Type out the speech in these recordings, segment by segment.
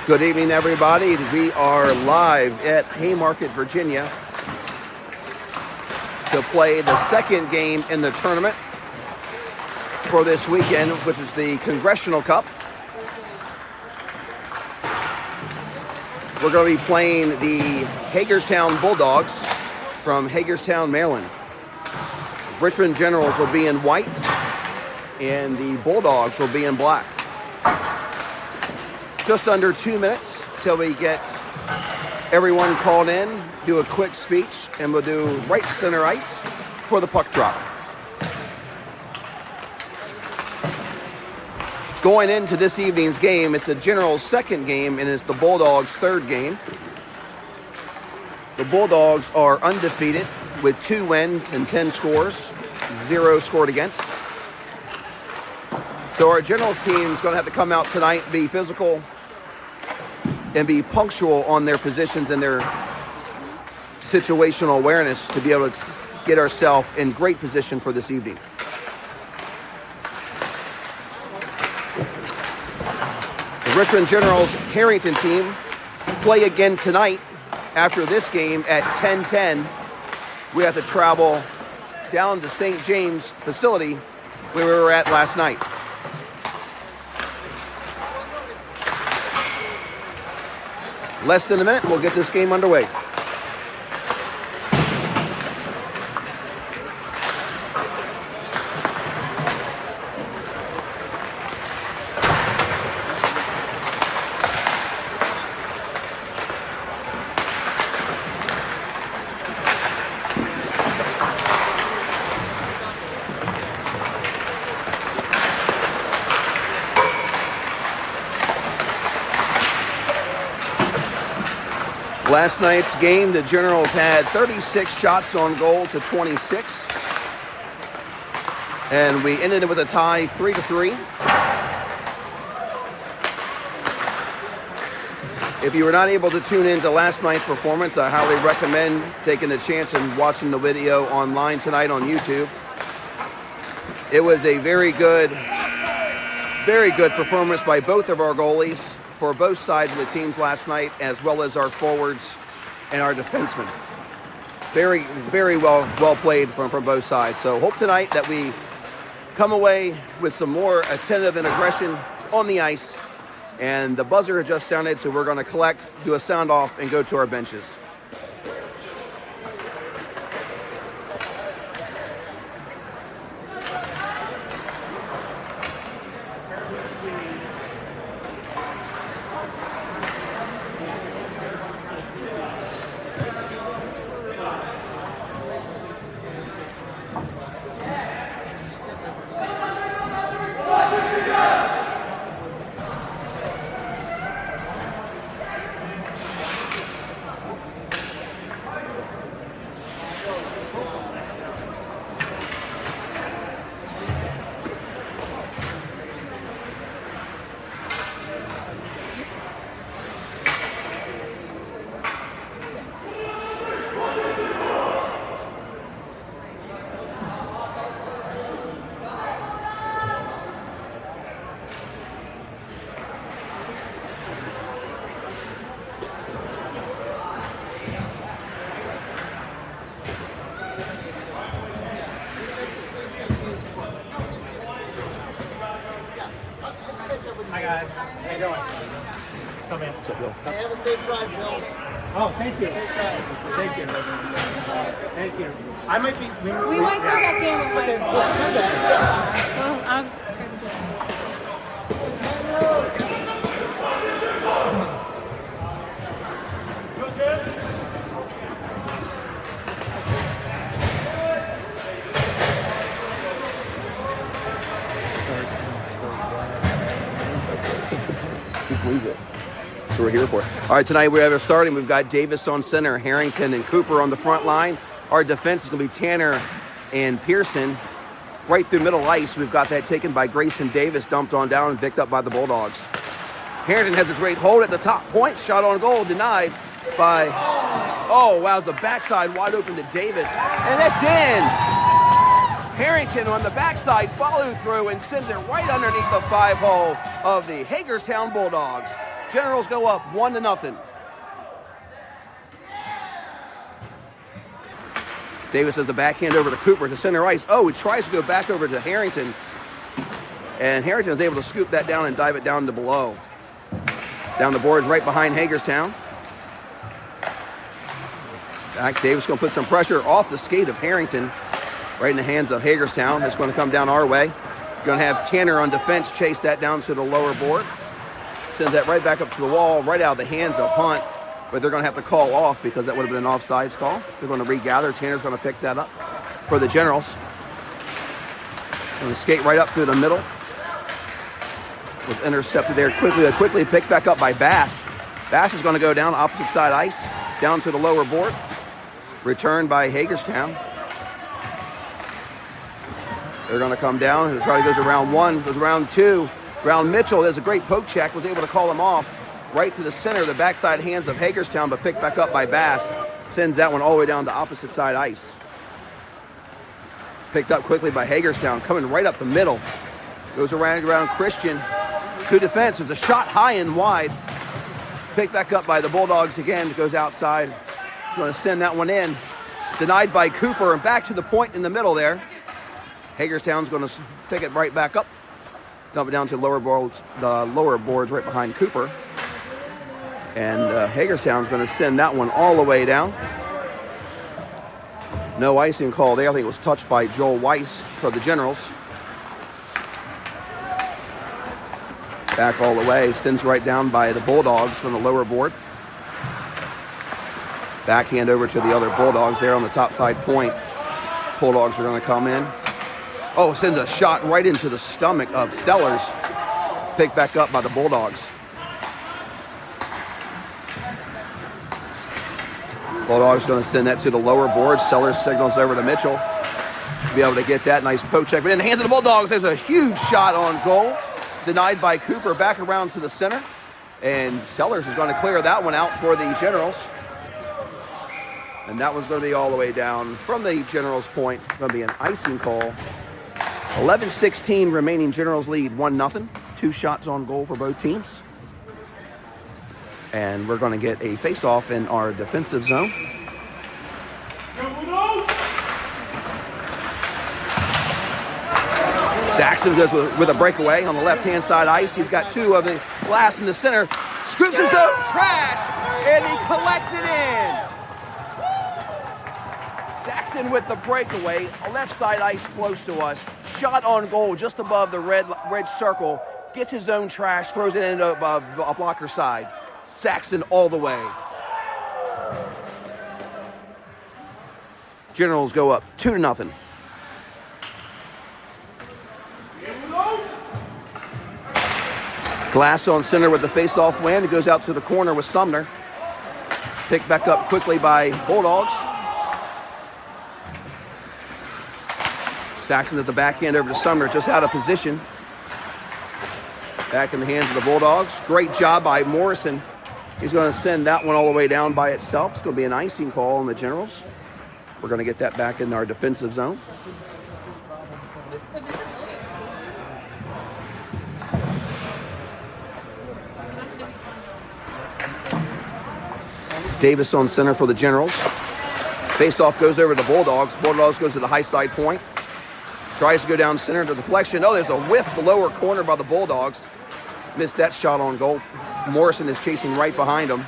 Good evening, everybody. We are live at Haymarket, Virginia to play the second game in the tournament for this weekend, which is the Congressional Cup. We're going to be playing the Hagerstown Bulldogs from Hagerstown, Maryland. Richmond Generals will be in white, and the Bulldogs will be in black. Just under 2 minutes till we get everyone called in, do a quick speech, and we'll do right center ice for the puck drop. Going into this evening's game, it's the Generals' second game, and it's the Bulldogs' third game. The Bulldogs are undefeated with 2 wins and 10 scores, 0 scored against. So our Generals team is going to have to come out tonight, be physical, and be punctual on their positions and their situational awareness to be able to get ourselves in great position for this evening. The Richmond Generals Harrington team play again tonight after this game at 10:10. We have to travel down to St. James facility where we were at last night. Less than a minute, we'll get this game underway. Last night's game, the Generals had 36 shots on goal to 26. And we ended with a tie 3-3. If you were not able to tune into last night's performance, I highly recommend taking the chance and watching the video online tonight on YouTube. It was a very good performance by both of our goalies for both sides of the teams last night, as well as our forwards and our defensemen. Very, very well played from both sides. So hope tonight that we come away with some more attentive and aggression on the ice. And the buzzer just sounded, so we're going to collect, do a sound off, and go to our benches. Hi guys, how you doing? What's up, man? What's up, Bill? Hey, have a safe drive, Bill. Oh, thank you. Safe drive. Thank you. Thank you. I might be. We might come back in with Okay, my well, come back. Yeah. well, I'm Just leave it. That's what we're here for. All right, tonight we have our starting. We've got Davis on center, Harrington and Cooper on the front line. Our defense is going to be Tanner and Pearson. Right through middle ice, we've got that taken by Grayson Davis, dumped on down and picked up by the Bulldogs. Harrington has a great hold at the top point. Shot on goal denied by, oh, wow, the backside wide open to Davis. And it's in. Harrington on the backside followed through and sends it right underneath the 5-hole of the Hagerstown Bulldogs. Generals go up 1-0. Davis has a backhand over to Cooper to center ice. Oh, he tries to go back over to Harrington. And Harrington is able to scoop that down and dive it down to below. Down the boards right behind Hagerstown. Back, Davis going to put some pressure off the skate of Harrington. Right in the hands of Hagerstown. It's going to come down our way. Going to have Tanner on defense chase that down to the lower board. Sends that right back up to the wall, right out of the hands of Hunt. But they're going to have to call off because that would have been an offsides call. They're going to regather. Tanner's going to pick that up for the Generals. Going to skate right up through the middle. Was intercepted there quickly picked back up by Bass. Bass is going to go down opposite side ice, down to the lower board. Returned by Hagerstown. They're going to come down. The try goes around one, goes around two. Around Mitchell, there's a great poke check, was able to call him off. Right to the center, the backside hands of Hagerstown, but picked back up by Bass. Sends that one all the way down to opposite side ice. Picked up quickly by Hagerstown, coming right up the middle. Goes around Christian to defense. There's a shot high and wide. Picked back up by the Bulldogs again. Goes outside. He's going to send that one in. Denied by Cooper and back to the point in the middle there. Hagerstown's going to pick it right back up. Dump it down to the lower boards right behind Cooper. And Hagerstown's going to send that one all the way down. No icing call there. I think it was touched by Joel Weiss for the Generals. Back all the way. Sends right down by the Bulldogs from the lower board. Backhand over to the other Bulldogs there on the top side point. Bulldogs are going to come in. Oh, sends a shot right into the stomach of Sellers. Picked back up by the Bulldogs. Bulldogs going to send that to the lower board. Sellers signals over to Mitchell. Be able to get that nice poke check. But in the hands of the Bulldogs, there's a huge shot on goal. Denied by Cooper. Back around to the center. And Sellers is going to clear that one out for the Generals. And that one's going to be all the way down from the Generals' point. It's going to be an icing call. 11-16 remaining. Generals lead 1-0. 2 shots on goal for both teams. And we're going to get a face-off in our defensive zone. Saxton goes with a breakaway on the left-hand side ice. He's got 2 of the glass in the center. Scoops his own trash, and he collects it in. Saxton with the breakaway, left side ice close to us. Shot on goal just above the red circle. Gets his own trash, throws it into a blocker side. Saxton all the way. Generals go up 2-0. Glass on center with the face-off win. It goes out to the corner with Sumner. Picked back up quickly by Bulldogs. Saxton at the backhand over to Sumner, just out of position. Back in the hands of the Bulldogs. Great job by Morrison. He's going to send that one all the way down by itself. It's going to be an icing call on the Generals. We're going to get that back in our defensive zone. Davis on center for the Generals. Face-off goes over to the Bulldogs. Bulldogs goes to the high side point. Tries to go down center to deflection. Oh, there's a whiff at the lower corner by the Bulldogs. Missed that shot on goal. Morrison is chasing right behind him.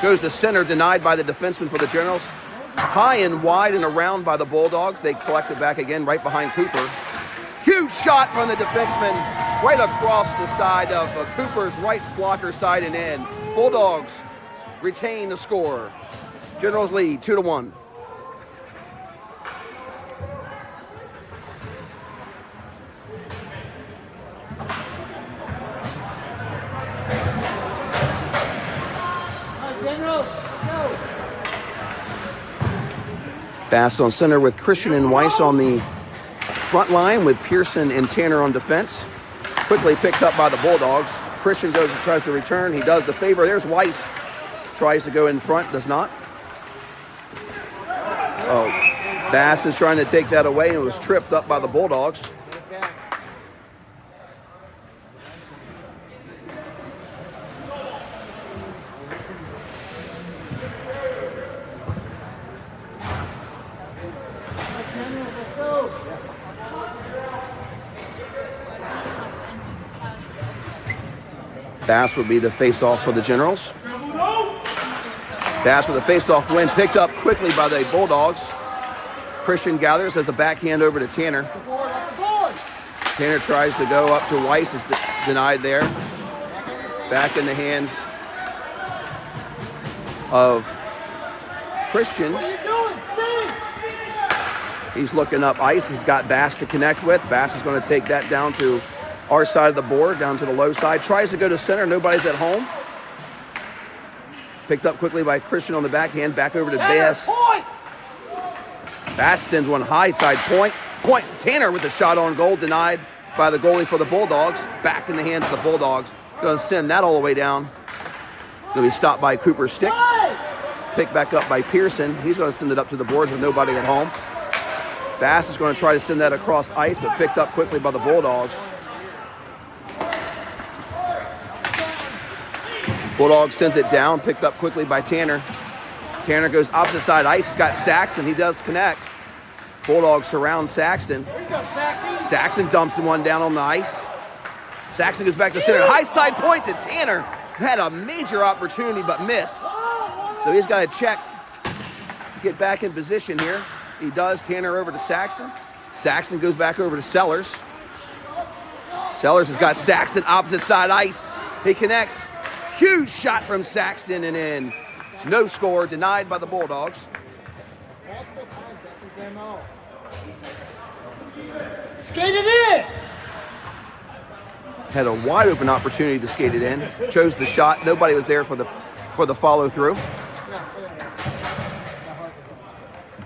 Goes to center, denied by the defenseman for the Generals. High and wide and around by the Bulldogs. They collect it back again right behind Cooper. Huge shot from the defenseman right across the side of Cooper's right blocker side and in. Bulldogs retain the score. Generals lead 2-1. Bass on center with Christian and Weiss on the front line with Pearson and Tanner on defense. Quickly picked up by the Bulldogs. Christian goes and tries to return. He does the favor. There's Weiss. Tries to go in front, does not. Oh, Bass is trying to take that away and was tripped up by the Bulldogs. Bass will be the face-off for the Generals. Bass with a face-off win, picked up quickly by the Bulldogs. Christian gathers as the backhand over to Tanner. Tanner tries to go up to Weiss, is denied there. Back in the hands of Christian. What are you doing, Steve? He's looking up ice. He's got Bass to connect with. Bass is going to take that down to our side of the board, down to the low side. Tries to go to center. Nobody's at home. Picked up quickly by Christian on the backhand. Back over to Bass. Point. Bass sends one high side point. Tanner with a shot on goal, denied by the goalie for the Bulldogs. Back in the hands of the Bulldogs. Going to send that all the way down. Going to be stopped by Cooper's stick. Picked back up by Pearson. He's going to send it up to the boards with nobody at home. Bass is going to try to send that across ice, but picked up quickly by the Bulldogs. Bulldogs sends it down, picked up quickly by Tanner. Tanner goes opposite side ice. He's got Saxton. He does connect. Bulldogs surround Saxton. There you go, Saxy. Saxton dumps one down on the ice. Saxton goes back to center. High side point to Tanner. Had a major opportunity but missed. So he's got to check, get back in position here. He does. Tanner over to Saxton. Saxton goes back over to Sellers. Sellers has got Saxton opposite side ice. He connects. Huge shot from Saxton and in. No score, denied by the Bulldogs. Multiple times, that's his MO. Skate it in! Had a wide open opportunity to skate it in. Chose the shot. Nobody was there for the follow through.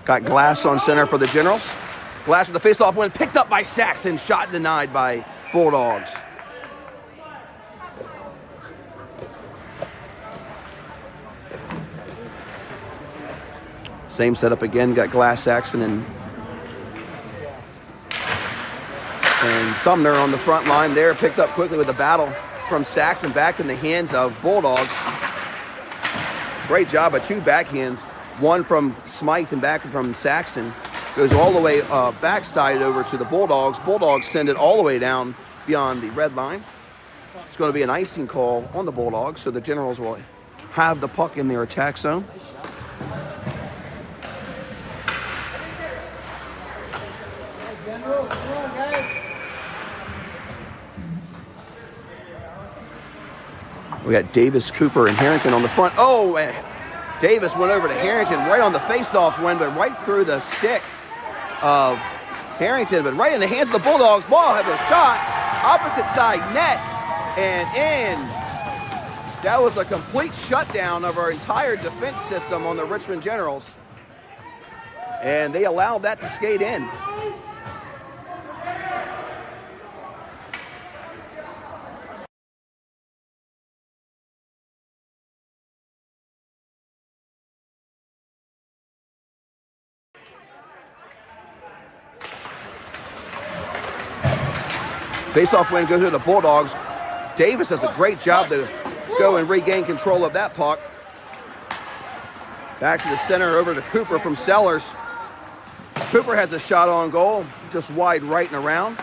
Got Glass on center for the Generals. Glass with the face-off win, picked up by Saxton. Shot denied by Bulldogs. Same setup again. Got Glass, Saxton, and Sumner on the front line there. Picked up quickly with a battle from Saxton. Back in the hands of Bulldogs. Great job of two backhands. One from Smythe and back from Saxton. Goes all the way backside over to the Bulldogs. Bulldogs send it all the way down beyond the red line. It's going to be an icing call on the Bulldogs, so the Generals will have the puck in their attack zone. We got Davis, Cooper, and Harrington on the front. Oh, Davis went over to Harrington right on the face-off win, but right through the stick of Harrington, but right in the hands of the Bulldogs. Ball have a shot, opposite side net, and in. That was a complete shutdown of our entire defense system on the Richmond Generals. And they allowed that to skate in. Face-off win goes to the Bulldogs. Davis does a great job to go and regain control of that puck. Back to the center, over to Cooper from Sellers. Cooper has a shot on goal, just wide right and around.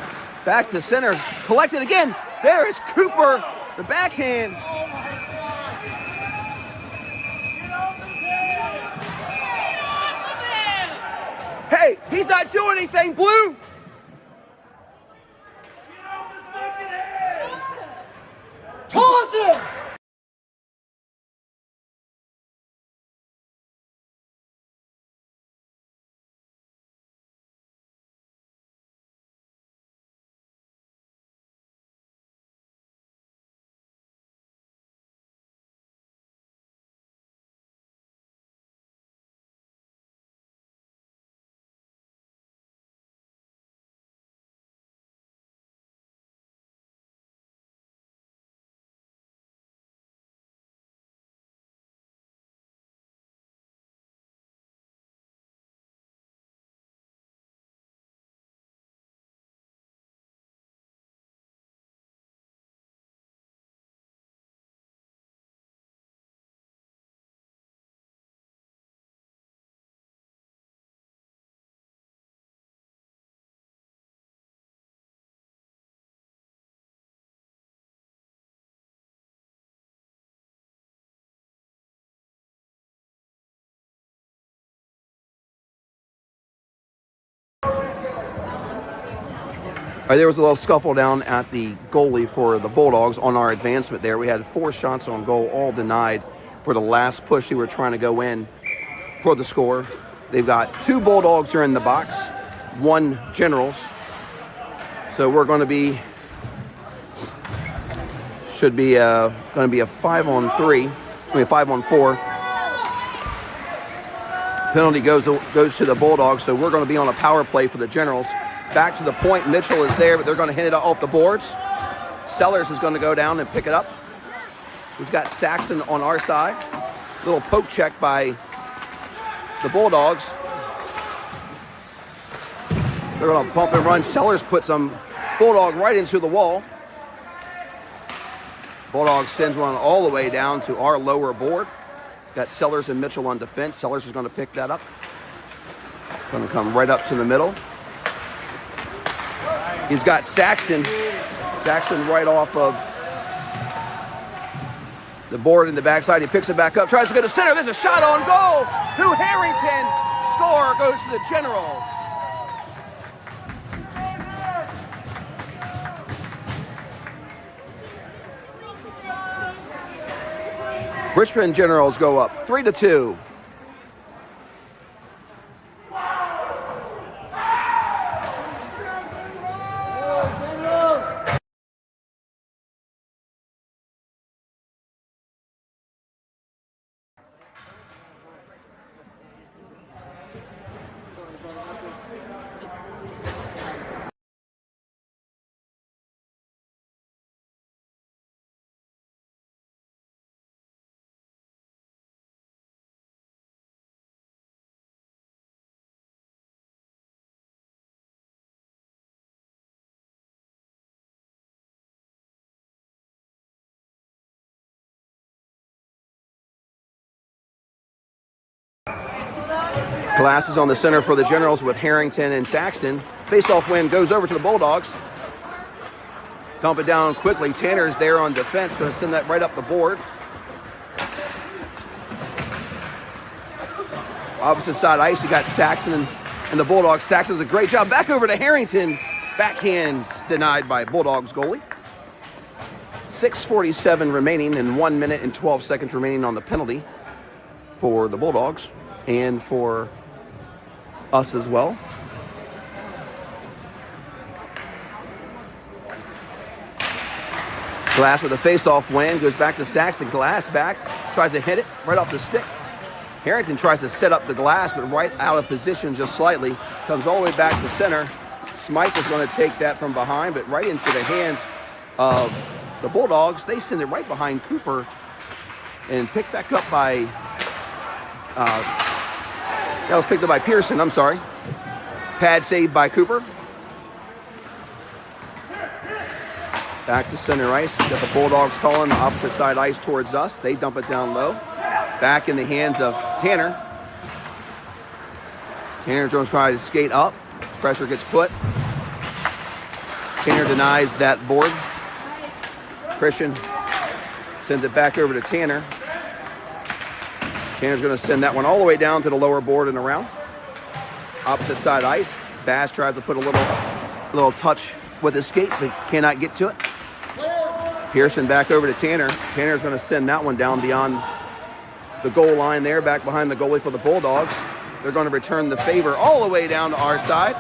Back to center, collected again. There is Cooper, the backhand. Hey, he's not doing anything, Blue. Toss him! All right, there was a little scuffle down at the goalie for the Bulldogs on our advancement there. We had 4 shots on goal, all denied for the last push. They were trying to go in for the score. They've got 2 Bulldogs are in the box, 1 Generals. So we're going to be, should be going to be a 5-on-3, I mean 5-on-4. Penalty goes to the Bulldogs, so we're going to be on a power play for the Generals. Back to the point, Mitchell is there, but they're going to hit it off the boards. Sellers is going to go down and pick it up. He's got Saxon on our side. Little poke check by the Bulldogs. They're going to bump and run. Sellers puts some Bulldog right into the wall. Bulldog sends one all the way down to our lower board. Got Sellers and Mitchell on defense. Sellers is going to pick that up. Going to come right up to the middle. He's got Saxton. Saxton right off of the board in the backside. He picks it back up, tries to go to center. There's a shot on goal. Hugh Harrington. Score goes to the Generals. Richmond Generals go up 3-2. Glass is on the center for the Generals with Harrington and Saxton. Face-off win goes over to the Bulldogs. Dump it down quickly. Tanner's there on defense. Going to send that right up the board. Opposite side ice, you got Saxton and the Bulldogs. Saxton does a great job. Back over to Harrington. Backhands denied by Bulldogs goalie. 6:47 remaining and 1 minute and 12 seconds remaining on the penalty for the Bulldogs and for us as well. Glass with a face-off win, goes back to Saxton. Glass back, tries to hit it right off the stick. Harrington tries to set up the Glass, but right out of position just slightly. Comes all the way back to center. Smythe is going to take that from behind, but right into the hands of the Bulldogs. They send it right behind Cooper and picked back up by, that was picked up by Pearson, I'm sorry. Pad saved by Cooper. Back to center ice. Got the Bulldogs calling the opposite side ice towards us. They dump it down low. Back in the hands of Tanner. Tanner Jones tries to skate up. Pressure gets put. Tanner denies that board. Christian sends it back over to Tanner. Tanner's going to send that one all the way down to the lower board and around. Opposite side ice. Bass tries to put a little touch with his skate, but cannot get to it. Pearson back over to Tanner. Tanner's going to send that one down beyond the goal line there, back behind the goalie for the Bulldogs. They're going to return the favor all the way down to our side.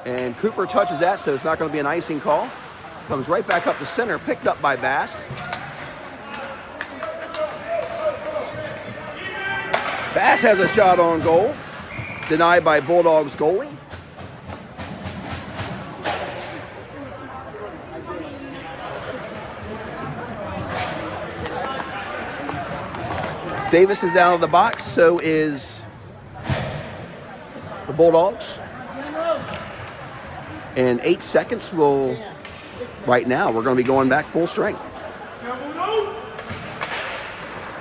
And Cooper touches that, so it's not going to be an icing call. Comes right back up to center, picked up by Bass. Bass has a shot on goal, denied by Bulldogs goalie. Davis is out of the box, so is the Bulldogs. And 8 seconds will, right now, we're going to be going back full strength.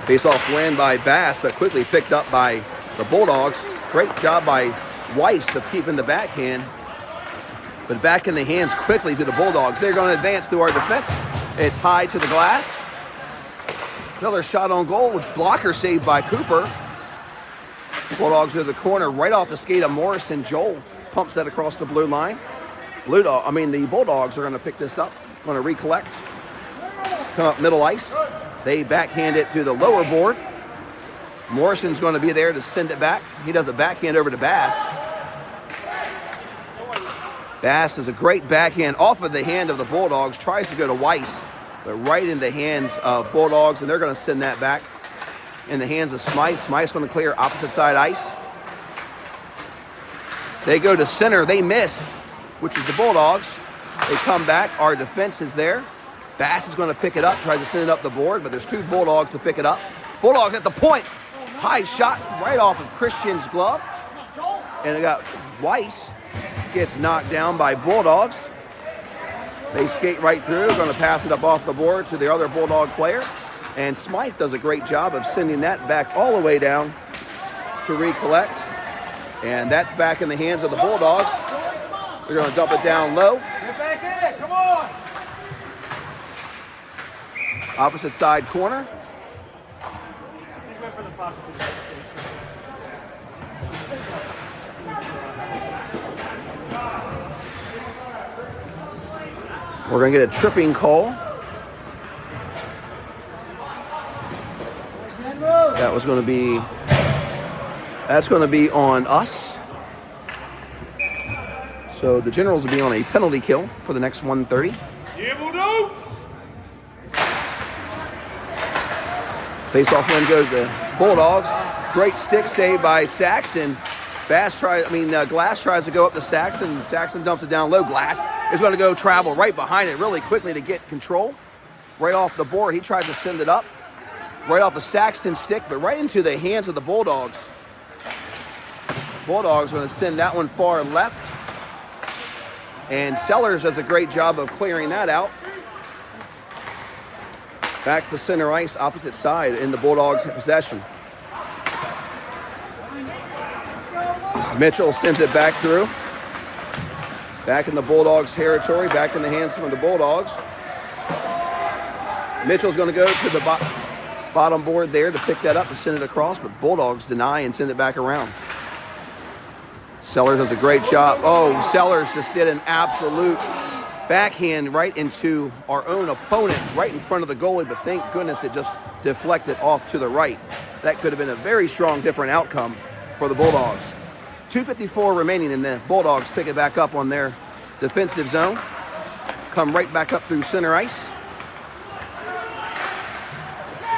Face-off win by Bass, but quickly picked up by the Bulldogs. Great job by Weiss of keeping the backhand. But back in the hands quickly to the Bulldogs. They're going to advance through our defense. It's high to the glass. Another shot on goal with blocker saved by Cooper. Bulldogs to the corner right off the skate of Morrison. Joel pumps that across the blue line. The Bulldogs are going to pick this up, going to recollect, come up middle ice. They backhand it to the lower board. Morrison's going to be there to send it back. He does a backhand over to Bass. Bass does a great backhand off of the hand of the Bulldogs, tries to go to Weiss, but right in the hands of Bulldogs, and they're going to send that back in the hands of Smythe. Smythe's going to clear opposite side ice. They go to center. They miss, which is the Bulldogs. They come back. Our defense is there. Bass is going to pick it up, tries to send it up the board, but there's two Bulldogs to pick it up. Bulldogs at the point. High shot right off of Christian's glove. And it got Weiss gets knocked down by Bulldogs. They skate right through, going to pass it up off the board to the other Bulldog player. And Smythe does a great job of sending that back all the way down to recollect. And that's back in the hands of the Bulldogs. They're going to dump it down low. Get back in it, come on! Opposite side corner. He's went for the pocket for the station. We're going to get a tripping call. That's going to be on us. So the Generals will be on a penalty kill for the next 1:30. Yeah, we'll do. Face-off win goes to Bulldogs. Great stick save by Saxton. Glass tries to go up to Saxton. Saxton dumps it down low. Glass is going to go travel right behind it really quickly to get control. Right off the board, he tried to send it up. Right off the Saxton stick, but right into the hands of the Bulldogs. Bulldogs going to send that one far left. And Sellers does a great job of clearing that out. Back to center ice, opposite side in the Bulldogs' possession. Mitchell sends it back through. Back in the Bulldogs' territory, back in the hands of the Bulldogs. Mitchell's going to go to the bottom board there to pick that up and send it across, but Bulldogs deny and send it back around. Sellers does a great job. Oh, Sellers just did an absolute backhand right into our own opponent, right in front of the goalie, but thank goodness it just deflected off to the right. That could have been a very strong different outcome for the Bulldogs. 2:54 remaining, and the Bulldogs pick it back up on their defensive zone. Come right back up through center ice.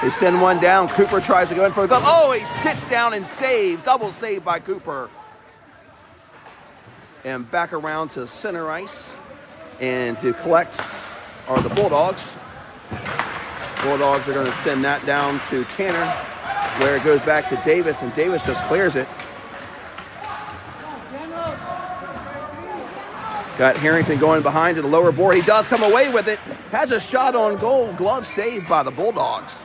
They send one down. Cooper tries to go in for a glove. Oh, he sits down and saves. Double save by Cooper. And back around to center ice. And to collect are the Bulldogs. Bulldogs are going to send that down to Tanner, where it goes back to Davis, and Davis just clears it. Got Harrington going behind to the lower board. He does come away with it. Has a shot on goal. Glove saved by the Bulldogs.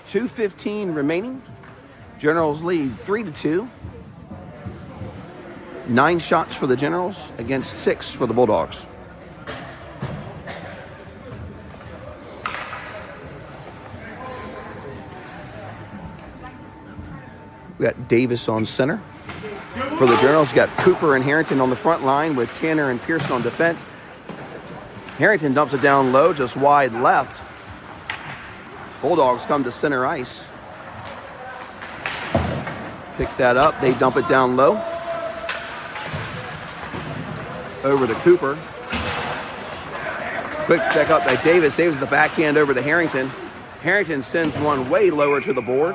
2:15 remaining. Generals lead 3-2. 9 shots for the Generals against 6 for the Bulldogs. We got Davis on center. For the Generals, you got Cooper and Harrington on the front line with Tanner and Pearson on defense. Harrington dumps it down low, just wide left. Bulldogs come to center ice. Pick that up. They dump it down low. Over to Cooper. Quick check up by Davis. Davis the backhand over to Harrington. Harrington sends one way lower to the board.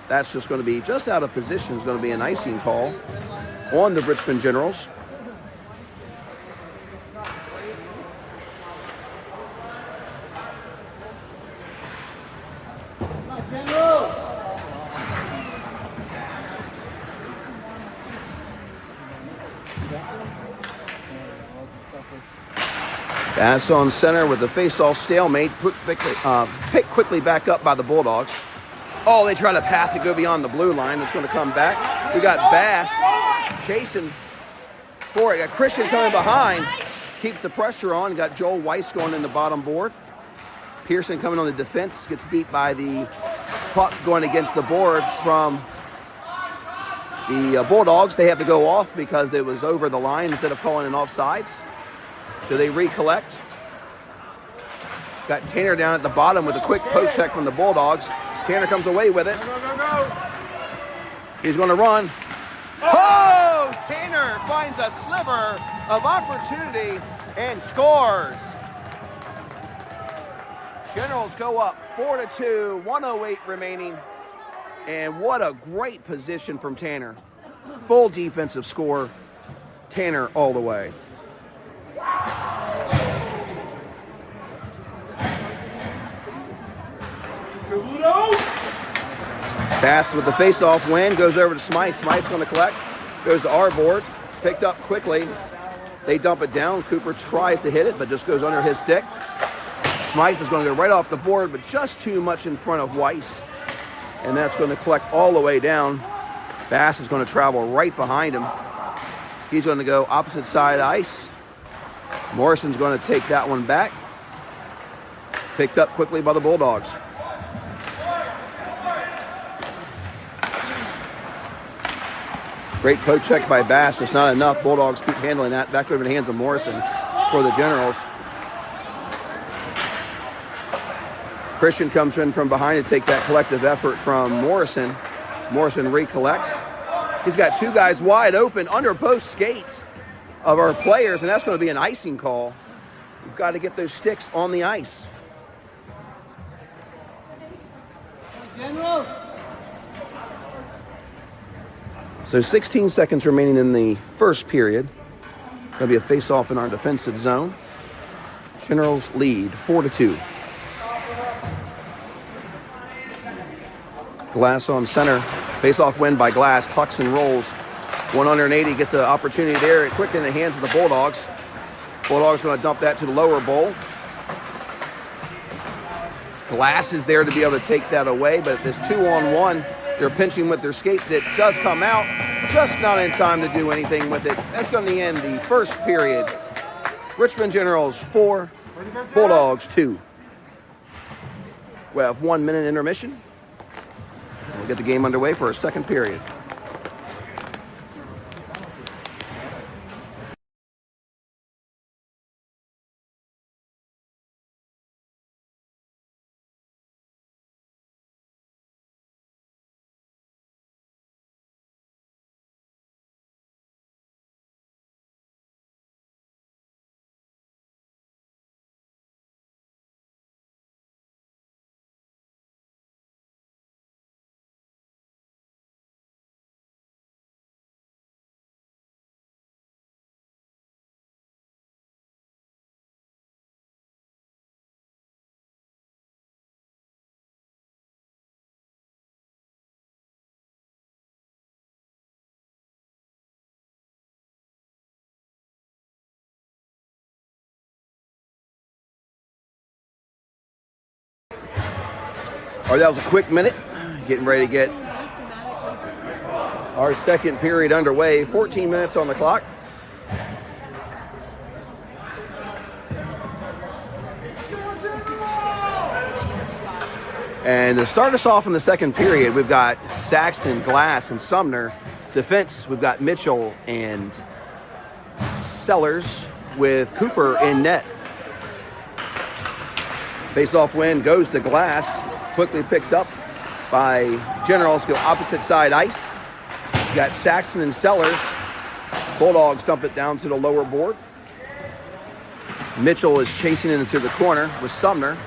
That's just going to be just out of position. It's going to be an icing call on the Richmond Generals. Bass on center with the face-off stalemate. Picked quickly back up by the Bulldogs. Oh, they try to pass it, go beyond the blue line. It's going to come back. We got Bass chasing for it. Got Christian coming behind. Keeps the pressure on. Got Joel Weiss going in the bottom board. Pearson coming on the defense. Gets beat by the puck going against the board from The Bulldogs, they have to go off because it was over the line instead of calling an offsides. So they recollect. Got Tanner down at the bottom with a quick poke check from the Bulldogs. Tanner comes away with it. He's going to run. Oh! Tanner finds a sliver of opportunity and scores. Generals go up 4-2, 1:08 remaining. And what a great position from Tanner. Full defensive score. Tanner all the way. Bass with the face-off win, goes over to Smythe. Smythe's going to collect, goes to our board, picked up quickly. They dump it down. Cooper tries to hit it, but just goes under his stick. Smythe is going to go right off the board, but just too much in front of Weiss. And that's going to collect all the way down. Bass is going to travel right behind him. He's going to go opposite side ice. Morrison's going to take that one back. Picked up quickly by the Bulldogs. Great poke check by Bass, just not enough. Bulldogs keep handling that. Back over the hands of Morrison for the Generals. Christian comes in from behind to take that collective effort from Morrison. Morrison recollects. He's got two guys wide open under both skates of our players, and that's going to be an icing call. We've got to get those sticks on the ice. Generals. So 16 seconds remaining in the first period. Going to be a face-off in our defensive zone. Generals lead 4-2. Glass on center. Face-off win by Glass. Tucks and rolls. 180 gets the opportunity there. Quick in the hands of the Bulldogs. Bulldogs going to dump that to the lower bowl. Glass is there to be able to take that away, but this 2-on-1, they're pinching with their skates. It does come out, just not in time to do anything with it. That's going to end the first period. Richmond Generals 4, Bulldogs 2. We have 1 minute intermission. We'll get the game underway for our second period. All right, that was a quick minute. Getting ready to get our second period underway. 14 minutes on the clock. And to start us off in the second period, we've got Saxton, Glass, and Sumner. Defense, we've got Mitchell and Sellers with Cooper in net. Face-off win goes to Glass. Quickly picked up by Generals, go opposite side ice. You got Saxton and Sellers. Bulldogs dump it down to the lower board. Mitchell is chasing it into the corner with Sumner.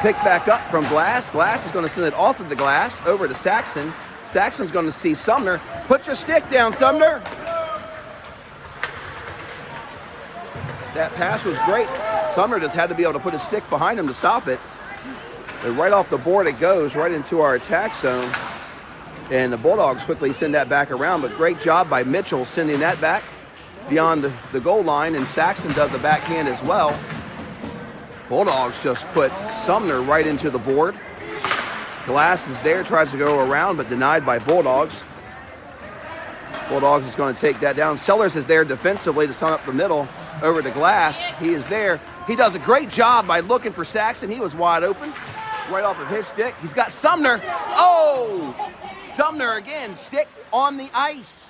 Picked back up from Glass. Glass is going to send it off of the glass over to Saxton. Saxton's going to see Sumner. Put your stick down, Sumner. That pass was great. Sumner just had to be able to put his stick behind him to stop it. And right off the board it goes right into our attack zone. And the Bulldogs quickly send that back around, but great job by Mitchell sending that back beyond the goal line, and Saxton does the backhand as well. Bulldogs just put Sumner right into the board. Glass is there, tries to go around, but denied by Bulldogs. Bulldogs is going to take that down. Sellers is there defensively to sum up the middle over to Glass. He is there. He does a great job by looking for Saxton. He was wide open right off of his stick. He's got Sumner. Oh! Sumner again, stick on the ice.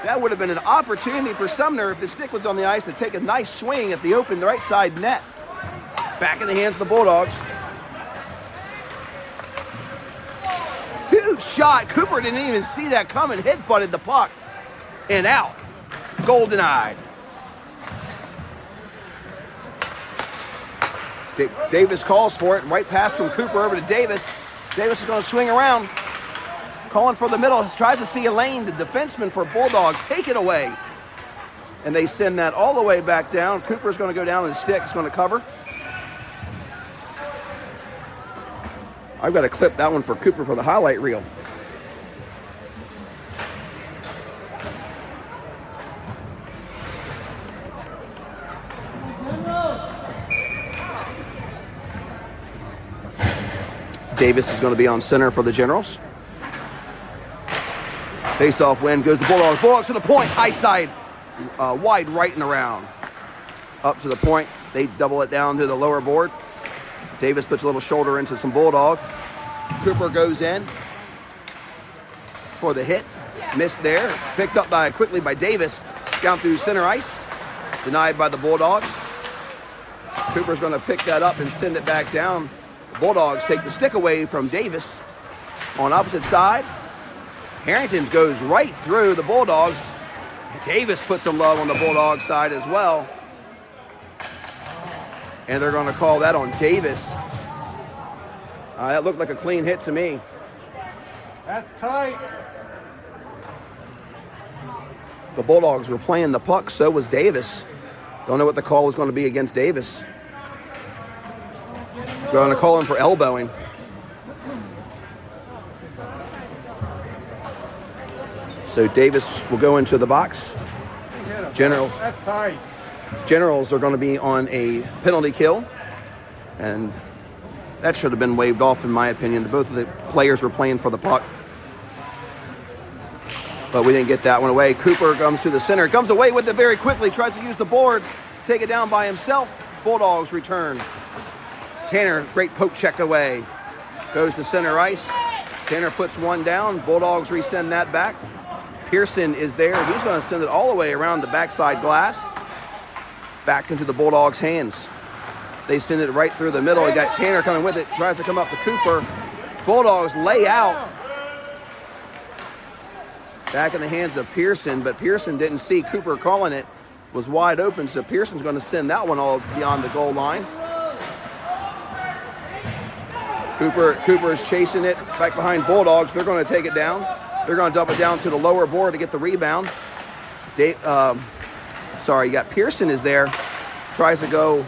That would have been an opportunity for Sumner if the stick was on the ice to take a nice swing at the open right side net. Back in the hands of the Bulldogs. Huge shot. Cooper didn't even see that coming. Hit butted the puck. And out. Goal denied. Davis calls for it. Right pass from Cooper over to Davis. Davis is going to swing around. Calling for the middle. Tries to see a lane. The defenseman for Bulldogs. Take it away. And they send that all the way back down. Cooper's going to go down and the stick. He's going to cover. I've got to clip that one for Cooper for the highlight reel. Davis is going to be on center for the Generals. Face-off win goes to Bulldogs. Bulldogs to the point. High side. Wide right and around. Up to the point. They double it down to the lower board. Davis puts a little shoulder into some Bulldog. Cooper goes in for the hit. Missed there. Picked up quickly by Davis. Down through center ice. Denied by the Bulldogs. Cooper's going to pick that up and send it back down. The Bulldogs take the stick away from Davis. On opposite side. Harrington goes right through the Bulldogs. Davis puts some love on the Bulldogs side as well. And they're going to call that on Davis. That looked like a clean hit to me. That's tight. The Bulldogs were playing the puck, so was Davis. Don't know what the call was going to be against Davis. Going to call him for elbowing. So Davis will go into the box. Generals. That's tight. Generals are going to be on a penalty kill. And that should have been waved off, in my opinion. Both of the players were playing for the puck. But we didn't get that one away. Cooper comes to the center. Comes away with it very quickly. Tries to use the board. Take it down by himself. Bulldogs return. Tanner, great poke check away. Goes to center ice. Tanner puts one down. Bulldogs resend that back. Pearson is there. He's going to send it all the way around the backside glass. Back into the Bulldogs' hands. They send it right through the middle. You got Tanner coming with it. Tries to come up to Cooper. Bulldogs lay out. Back in the hands of Pearson, but Pearson didn't see Cooper calling it. Was wide open, so Pearson's going to send that one all beyond the goal line. Cooper is chasing it back behind Bulldogs. They're going to take it down. They're going to dump it down to the lower board to get the rebound. You got Pearson is there. Tries to go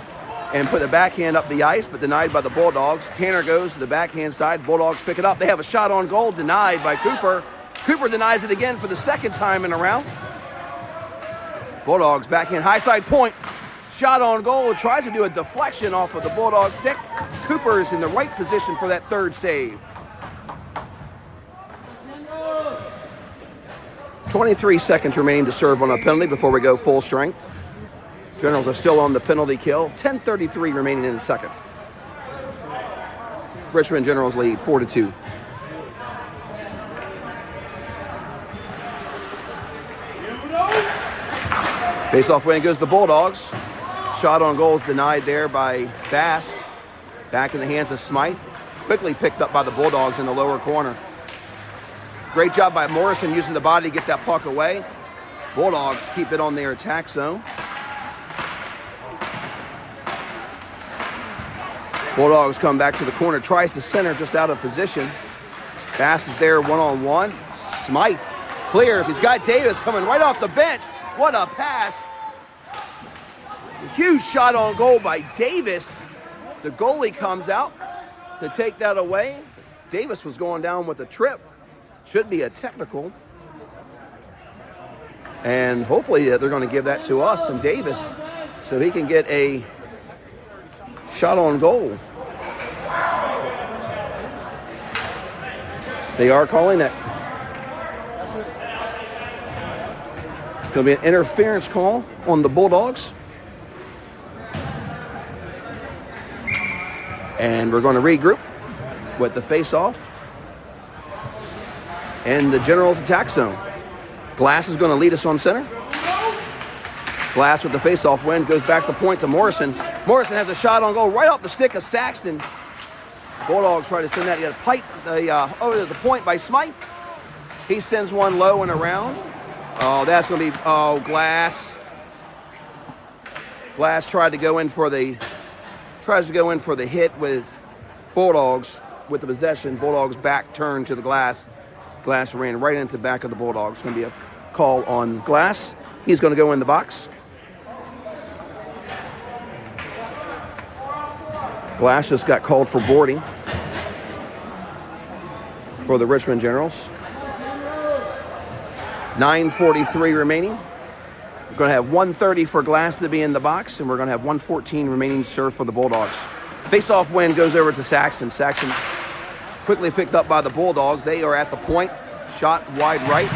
and put a backhand up the ice, but denied by the Bulldogs. Tanner goes to the backhand side. Bulldogs pick it up. They have a shot on goal, denied by Cooper. Cooper denies it again for the second time in a round. Bulldogs backhand high side point. Shot on goal. Tries to do a deflection off of the Bulldog stick. Cooper is in the right position for that third save. 23 seconds remaining to serve on a penalty before we go full strength. Generals are still on the penalty kill. 10:33 remaining in the second. Richmond Generals lead 4-2. Face-off win goes to the Bulldogs. Shot on goal is denied there by Bass. Back in the hands of Smythe. Quickly picked up by the Bulldogs in the lower corner. Great job by Morrison using the body to get that puck away. Bulldogs keep it on their attack zone. Bulldogs come back to the corner. Tries to center, just out of position. Bass is there one-on-one. Smythe clears. He's got Davis coming right off the bench. What a pass. A huge shot on goal by Davis. The goalie comes out to take that away. Davis was going down with a trip. Should be a technical. And hopefully they're going to give that to us and Davis so he can get a shot on goal. They are calling it. Going to be an interference call on the Bulldogs. And we're going to regroup with the face-off. in the Generals attack zone. Glass is going to lead us on center. Glass with the face-off win goes back to point to Morrison. Morrison has a shot on goal right off the stick of Saxton. Bulldogs try to send that. He had a pipe over to the point by Smythe. He sends one low and around. Oh, that's going to be, Glass. Glass tries to go in for the hit with Bulldogs with the possession. Bulldogs back turned to the Glass. Glass ran right into the back of the Bulldogs. It's going to be a call on Glass. He's going to go in the box. Glass just got called for boarding for the Richmond Generals. 9:43 remaining. We're going to have 1:30 for Glass to be in the box, and we're going to have 1:14 remaining to serve for the Bulldogs. Face-off win goes over to Saxton. Saxton quickly picked up by the Bulldogs. They are at the point. Shot wide right.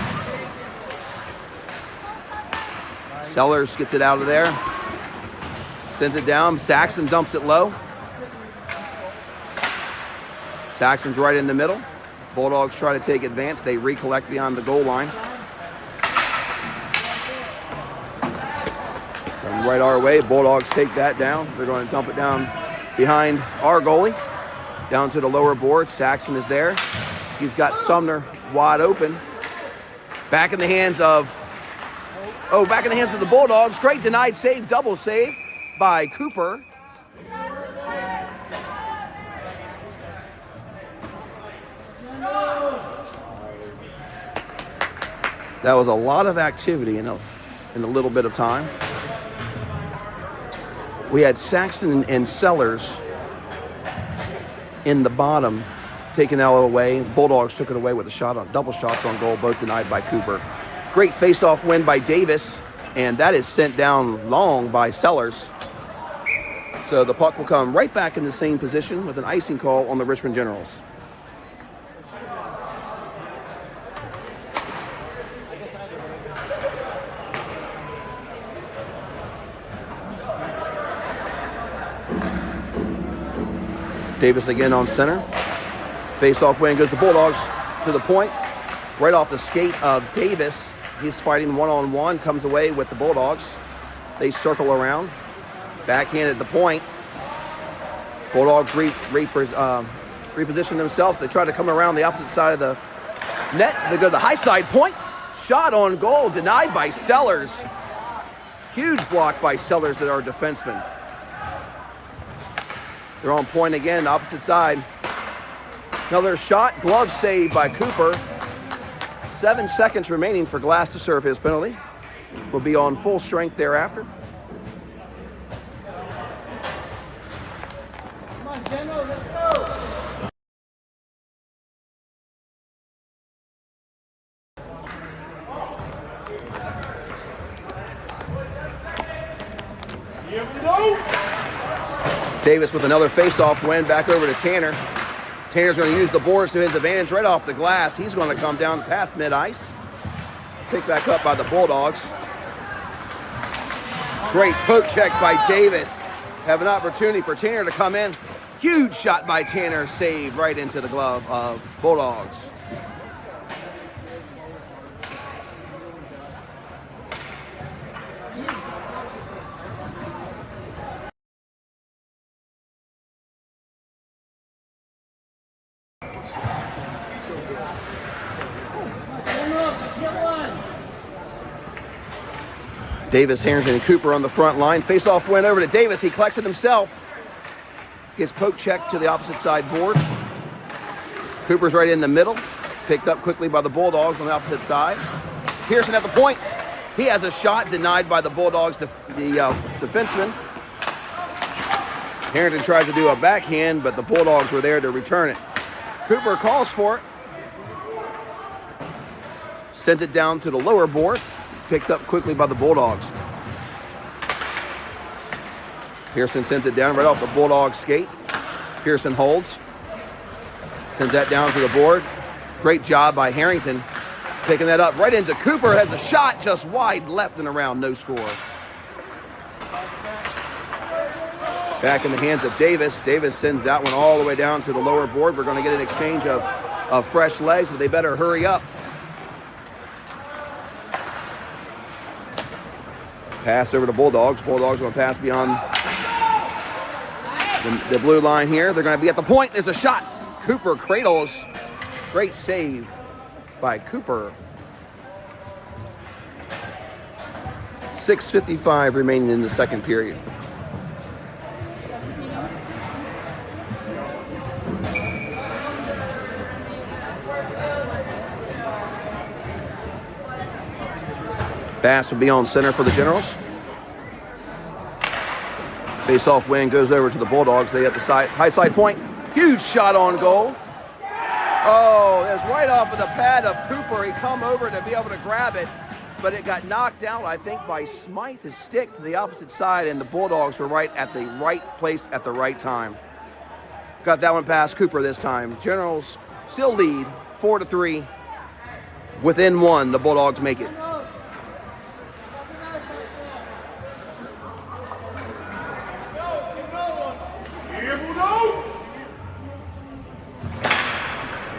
Sellers gets it out of there. Sends it down. Saxton dumps it low. Saxton's right in the middle. Bulldogs try to take advance. They recollect beyond the goal line. Coming right our way. Bulldogs take that down. They're going to dump it down behind our goalie. Down to the lower board. Saxton is there. He's got Sumner wide open. Back in the hands of the Bulldogs. Great denied save, double save by Cooper. That was a lot of activity in a little bit of time. We had Saxton and Sellers in the bottom, taking that away. Bulldogs took it away with double shots on goal, both denied by Cooper. Great face-off win by Davis, and that is sent down long by Sellers. So the puck will come right back in the same position with an icing call on the Richmond Generals. Davis again on center. Face-off win goes the Bulldogs to the point. Right off the skate of Davis. He's fighting one-on-one, comes away with the Bulldogs. They circle around. Backhand at the point. Bulldogs reposition themselves. They try to come around the opposite side of the net. They go to the high side point. Shot on goal, denied by Sellers. Huge block by Sellers at our defenseman. They're on point again, opposite side. Another shot, glove save by Cooper. 7 seconds remaining for Glass to serve his penalty. Will be on full strength thereafter. Come on, General, let's go. Here we go. Davis with another face-off win, back over to Tanner. Tanner's going to use the boards to his advantage right off the glass. He's going to come down past mid-ice. Picked back up by the Bulldogs. Great poke check by Davis. Have an opportunity for Tanner to come in. Huge shot by Tanner, saved right into the glove of Bulldogs. Davis, Harrington, and Cooper on the front line. Face-off win over to Davis. He collects it himself. Gets poke check to the opposite side board. Cooper's right in the middle. Picked up quickly by the Bulldogs on the opposite side. Pearson at the point. He has a shot denied by the Bulldogs, the defenseman. Harrington tries to do a backhand, but the Bulldogs were there to return it. Cooper calls for it. Sends it down to the lower board. Picked up quickly by the Bulldogs. Pearson sends it down right off the Bulldog skate. Pearson holds. Sends that down to the board. Great job by Harrington. Picking that up right into Cooper. Has a shot just wide left and around. No score. Back in the hands of Davis. Davis sends that one all the way down to the lower board. We're going to get an exchange of fresh legs, but they better hurry up. Pass over to Bulldogs. Bulldogs going to pass beyond the blue line here. They're going to be at the point. There's a shot. Cooper cradles. Great save by Cooper. 6:55 remaining in the second period. Bass will be on center for the Generals. Face-off win goes over to the Bulldogs. They at the high side point. Huge shot on goal. Oh, that's right off of the pad of Cooper. He come over to be able to grab it, but it got knocked out, I think, by Smythe, his stick to the opposite side, and the Bulldogs were right at the right place at the right time. Got that one past Cooper this time. Generals still lead 4-3. Within one, the Bulldogs make it.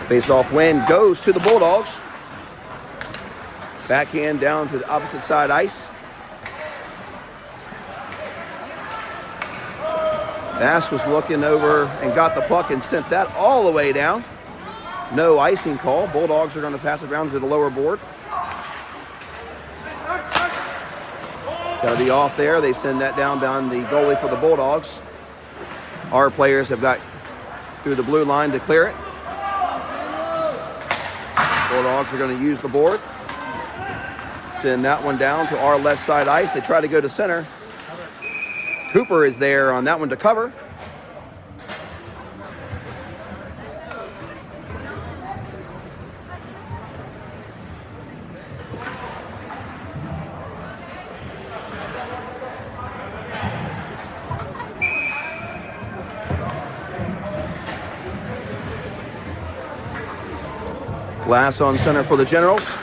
Face-off win goes to the Bulldogs. Backhand down to the opposite side ice. Bass was looking over and got the puck and sent that all the way down. No icing call. Bulldogs are going to pass it around to the lower board. Got to be off there. They send that down the goalie for the Bulldogs. Our players have got through the blue line to clear it. Bulldogs are going to use the board. Send that one down to our left side ice. They try to go to center. Cooper is there on that one to cover. Glass on center for the Generals.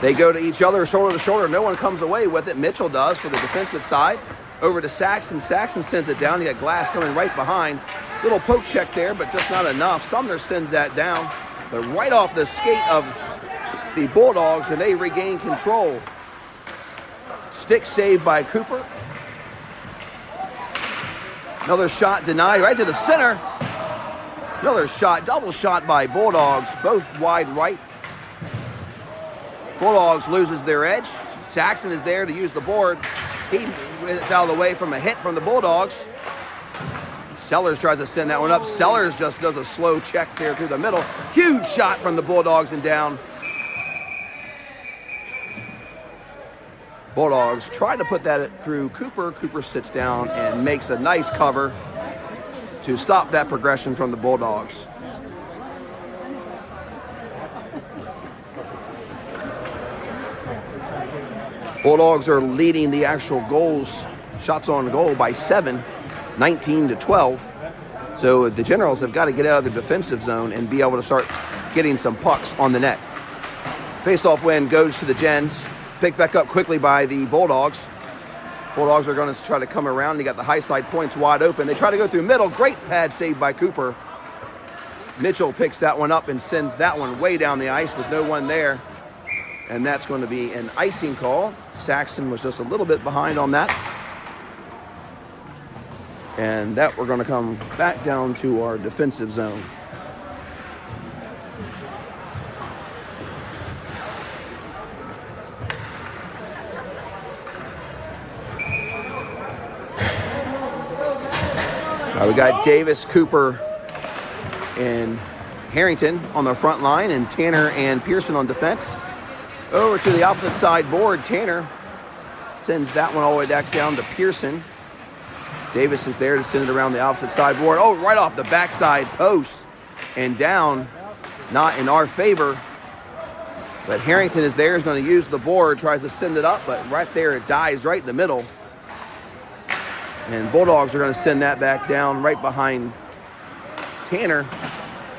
They go to each other shoulder to shoulder. No one comes away with it. Mitchell does for the defensive side. Over to Saxon. Saxon sends it down. You got Glass coming right behind. Little poke check there, but just not enough. Sumner sends that down, but right off the skate of the Bulldogs, and they regain control. Stick saved by Cooper. Another shot denied right to the center. Another shot, double shot by Bulldogs, both wide right. Bulldogs loses their edge. Saxon is there to use the board. He is out of the way from a hit from the Bulldogs. Sellers tries to send that one up. Sellers just does a slow check there through the middle. Huge shot from the Bulldogs and down. Bulldogs try to put that through Cooper. Cooper sits down and makes a nice cover to stop that progression from the Bulldogs. Bulldogs are leading the actual goals, shots on goal by 7, 19-12. So the Generals have got to get out of the defensive zone and be able to start getting some pucks on the net. Face-off win goes to the Gens. Picked back up quickly by the Bulldogs. Bulldogs are going to try to come around. They got the high side points wide open. They try to go through middle. Great pad save by Cooper. Mitchell picks that one up and sends that one way down the ice with no one there. And that's going to be an icing call. Saxon was just a little bit behind on that. And that we're going to come back down to our defensive zone. We got Davis, Cooper, and Harrington on the front line, and Tanner and Pearson on defense. Over to the opposite side board, Tanner sends that one all the way back down to Pearson. Davis is there to send it around the opposite side board. Oh, right off the backside post and down, not in our favor. But Harrington is there, is going to use the board, tries to send it up, but right there it dies right in the middle. And Bulldogs are going to send that back down right behind Tanner.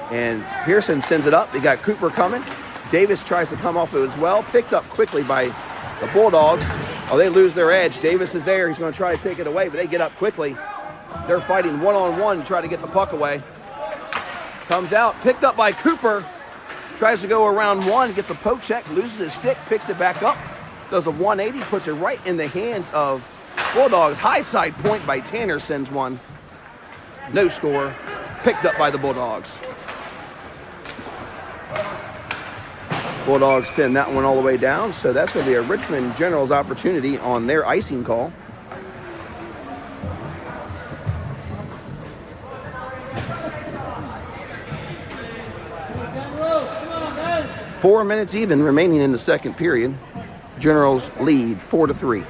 And Pearson sends it up. They got Cooper coming. Davis tries to come off it as well. Picked up quickly by the Bulldogs. Oh, they lose their edge. Davis is there. He's going to try to take it away, but they get up quickly. They're fighting one-on-one to try to get the puck away. Comes out. Picked up by Cooper. Tries to go around one. Gets a poke check. Loses his stick. Picks it back up. does a 180, puts it right in the hands of Bulldogs. High side point by Tanner sends one. No score. Picked up by the Bulldogs. Bulldogs send that one all the way down, so that's going to be a Richmond Generals opportunity on their icing call. Four minutes even remaining in the second period. Generals lead 4-3.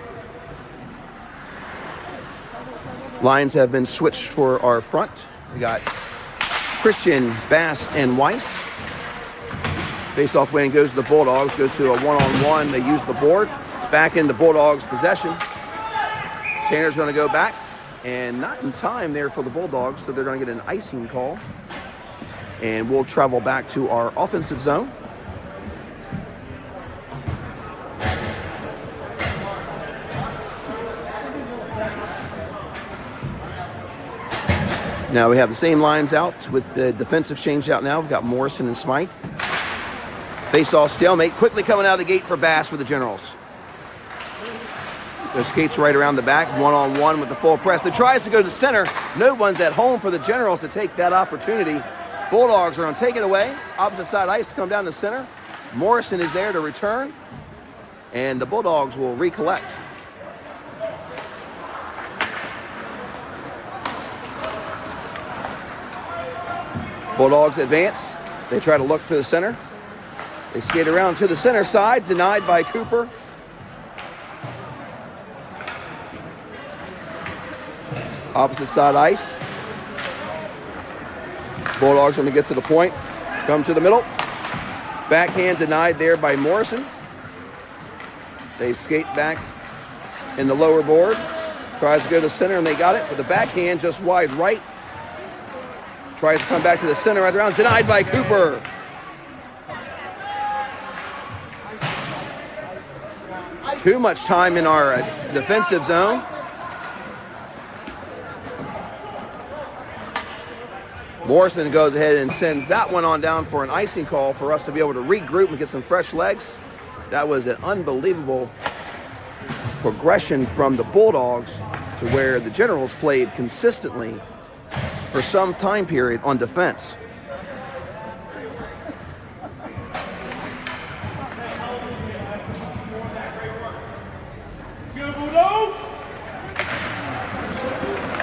Lines have been switched for our front. We got Christian, Bass, and Weiss. Face-off win goes to the Bulldogs, goes to a one-on-one. They use the board. Back in the Bulldogs' possession. Tanner's going to go back, and not in time there for the Bulldogs, so they're going to get an icing call. And we'll travel back to our offensive zone. Now we have the same lines out with the defensive changed out now. We've got Morrison and Smythe. Face-off stalemate. Quickly coming out of the gate for Bass for the Generals. Their skates right around the back. One-on-one with the full press. It tries to go to center. No one's at home for the Generals to take that opportunity. Bulldogs are going to take it away. Opposite side ice come down to center. Morrison is there to return. And the Bulldogs will recollect. Bulldogs advance. They try to look to the center. They skate around to the center side, denied by Cooper. Opposite side ice. Bulldogs are going to get to the point. Come to the middle. Backhand denied there by Morrison. They skate back in the lower board. Tries to go to center, and they got it. With the backhand just wide right. Tries to come back to the center right around. Denied by Cooper. Too much time in our defensive zone. Morrison goes ahead and sends that one on down for an icing call for us to be able to regroup and get some fresh legs. That was an unbelievable progression from the Bulldogs to where the Generals played consistently for some time period on defense.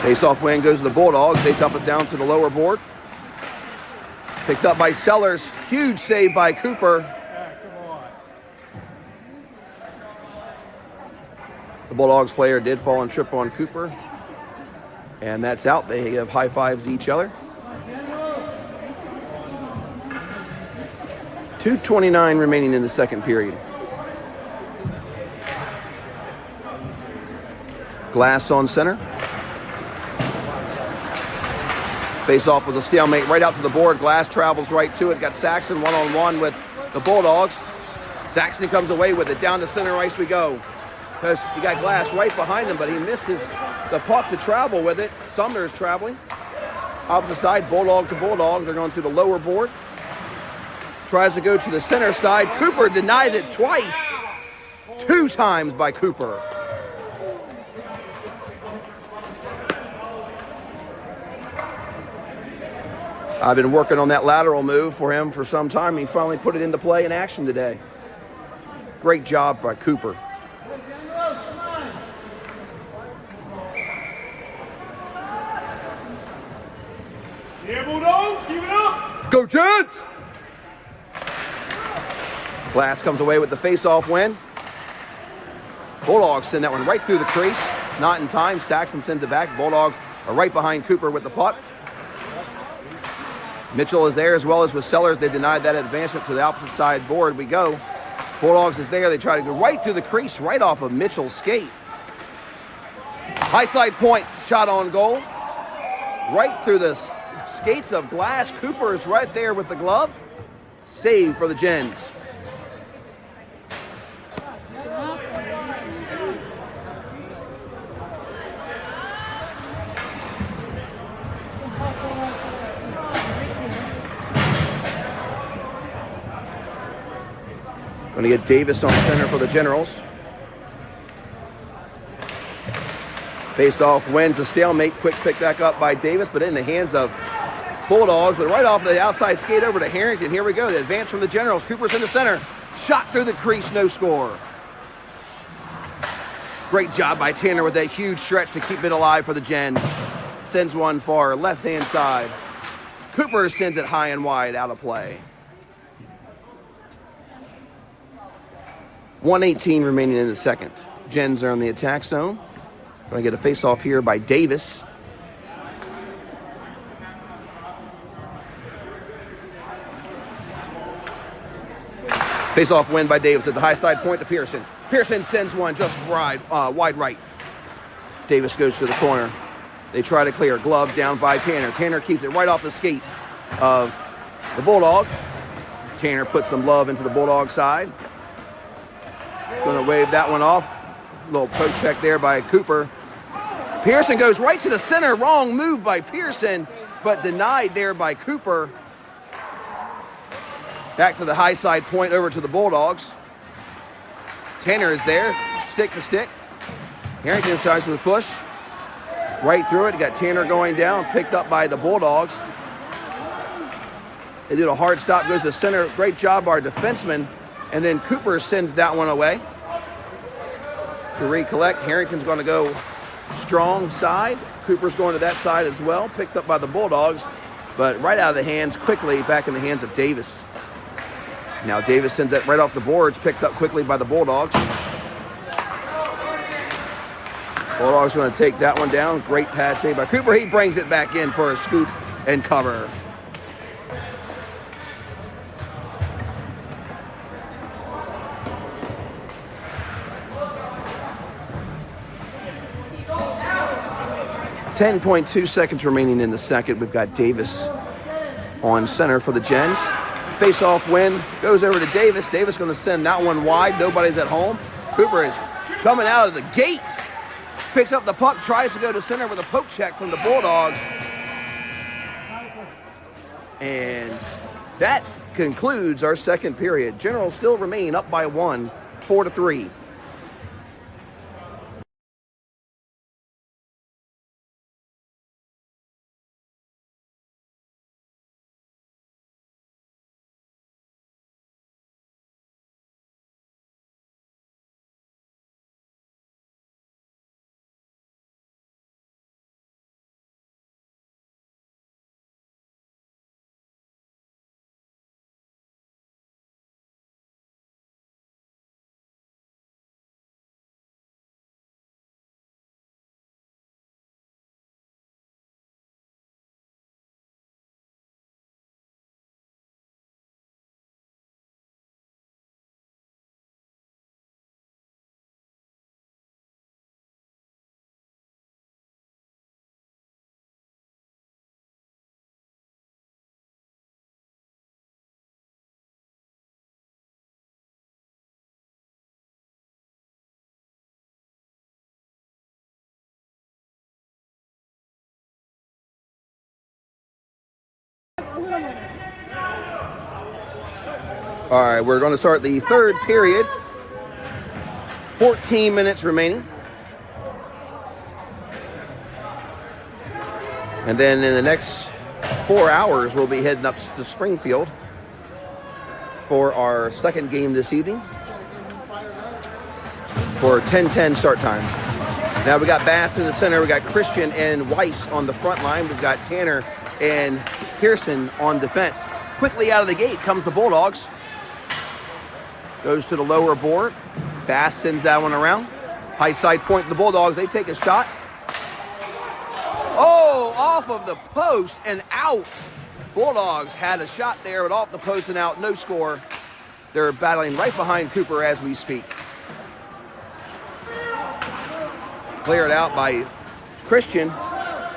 Face-off win goes to the Bulldogs. They dump it down to the lower board. Picked up by Sellers. Huge save by Cooper. The Bulldogs player did fall and trip on Cooper. And that's out. They have high fives to each other. 2:29 remaining in the second period. Glass on center. Face-off was a stalemate right out to the board. Glass travels right to it. Got Saxon one-on-one with the Bulldogs. Saxon comes away with it. Down to center ice we go. Because he got Glass right behind him, but he misses the puck to travel with it. Sumner's traveling. Opposite side, Bulldog to Bulldog. They're going to the lower board. Tries to go to the center side. Cooper denies it twice. 2 times by Cooper. I've been working on that lateral move for him for some time. He finally put it into play in action today. Great job by Cooper. Yeah, Bulldogs, keep it up. Go Jets! Glass comes away with the face-off win. Bulldogs send that one right through the crease. Not in time. Saxon sends it back. Bulldogs are right behind Cooper with the puck. Mitchell is there as well as with Sellers. They denied that advancement to the opposite side board. We go. Bulldogs is there. They try to go right through the crease, right off of Mitchell's skate. High slide point, shot on goal. Right through the skates of Glass. Cooper is right there with the glove. Save for the Gens. Going to get Davis on center for the Generals. Face-off wins a stalemate. Quick pick back up by Davis, but in the hands of Bulldogs. But right off the outside skate over to Harrington. Here we go. The advance from the Generals. Cooper's in the center. Shot through the crease. No score. Great job by Tanner with that huge stretch to keep it alive for the Gens. Sends one far left-hand side. Cooper sends it high and wide out of play. 1:18 remaining in the second. Gens are in the attack zone. Going to get a face-off here by Davis. Face-off win by Davis at the high side point to Pearson. Pearson sends one just wide right. Davis goes to the corner. They try to clear. Glove down by Tanner. Tanner keeps it right off the skate of the Bulldog. Tanner puts some love into the Bulldog side. Going to wave that one off. Little poke check there by Cooper. Pearson goes right to the center. Wrong move by Pearson, but denied there by Cooper. Back to the high side point over to the Bulldogs. Tanner is there, stick to stick. Harrington tries with a push. Right through it. You got Tanner going down, picked up by the Bulldogs. They do a hard stop, goes to center. Great job, our defenseman. And then Cooper sends that one away. To recollect, Harrington's going to go strong side. Cooper's going to that side as well, picked up by the Bulldogs, but right out of the hands quickly, back in the hands of Davis. Now Davis sends that right off the boards, picked up quickly by the Bulldogs. Bulldogs going to take that one down. Great pad save by Cooper. He brings it back in for a scoop and cover. .2 seconds remaining in the second. We've got Davis on center for the Gens. Face-off win goes over to Davis. Davis going to send that one wide. Nobody's at home. Cooper is coming out of the gate. Picks up the puck, tries to go to center with a poke check from the Bulldogs. And that concludes our second period. Generals still remain up by 1, 4-3. All right, we're going to start the third period. 14 minutes remaining. And then in the next 4 hours, we'll be heading up to Springfield for our second game this evening for 10:10 start time. Now we got Bass in the center. We got Christian and Weiss on the front line. We've got Tanner and Pearson on defense. Quickly out of the gate comes the Bulldogs. Goes to the lower board. Bass sends that one around. High side point to the Bulldogs. They take a shot. Oh, off of the post and out. Bulldogs had a shot there, but off the post and out. No score. They're battling right behind Cooper as we speak. Cleared out by Christian.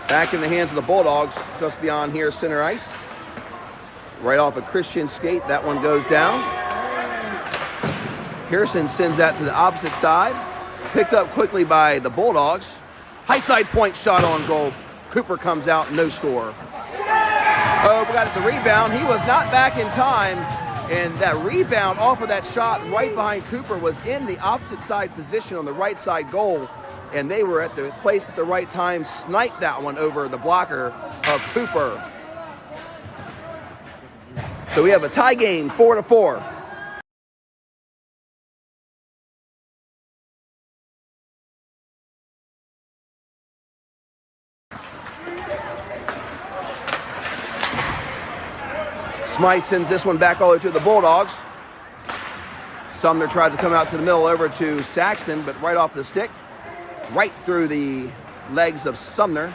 Back in the hands of the Bulldogs, just beyond here, center ice. Right off of Christian's skate, that one goes down. Pearson sends that to the opposite side. Picked up quickly by the Bulldogs. High side point shot on goal. Cooper comes out, no score. Oh, we got the rebound. He was not back in time. And that rebound off of that shot right behind Cooper was in the opposite side position on the right side goal. and they were at the place at the right time, sniped that one over the blocker of Cooper. So we have a tie game, 4-4. Smythe sends this one back all the way to the Bulldogs. Sumner tries to come out to the middle over to Saxton, but right off the stick, right through the legs of Sumner.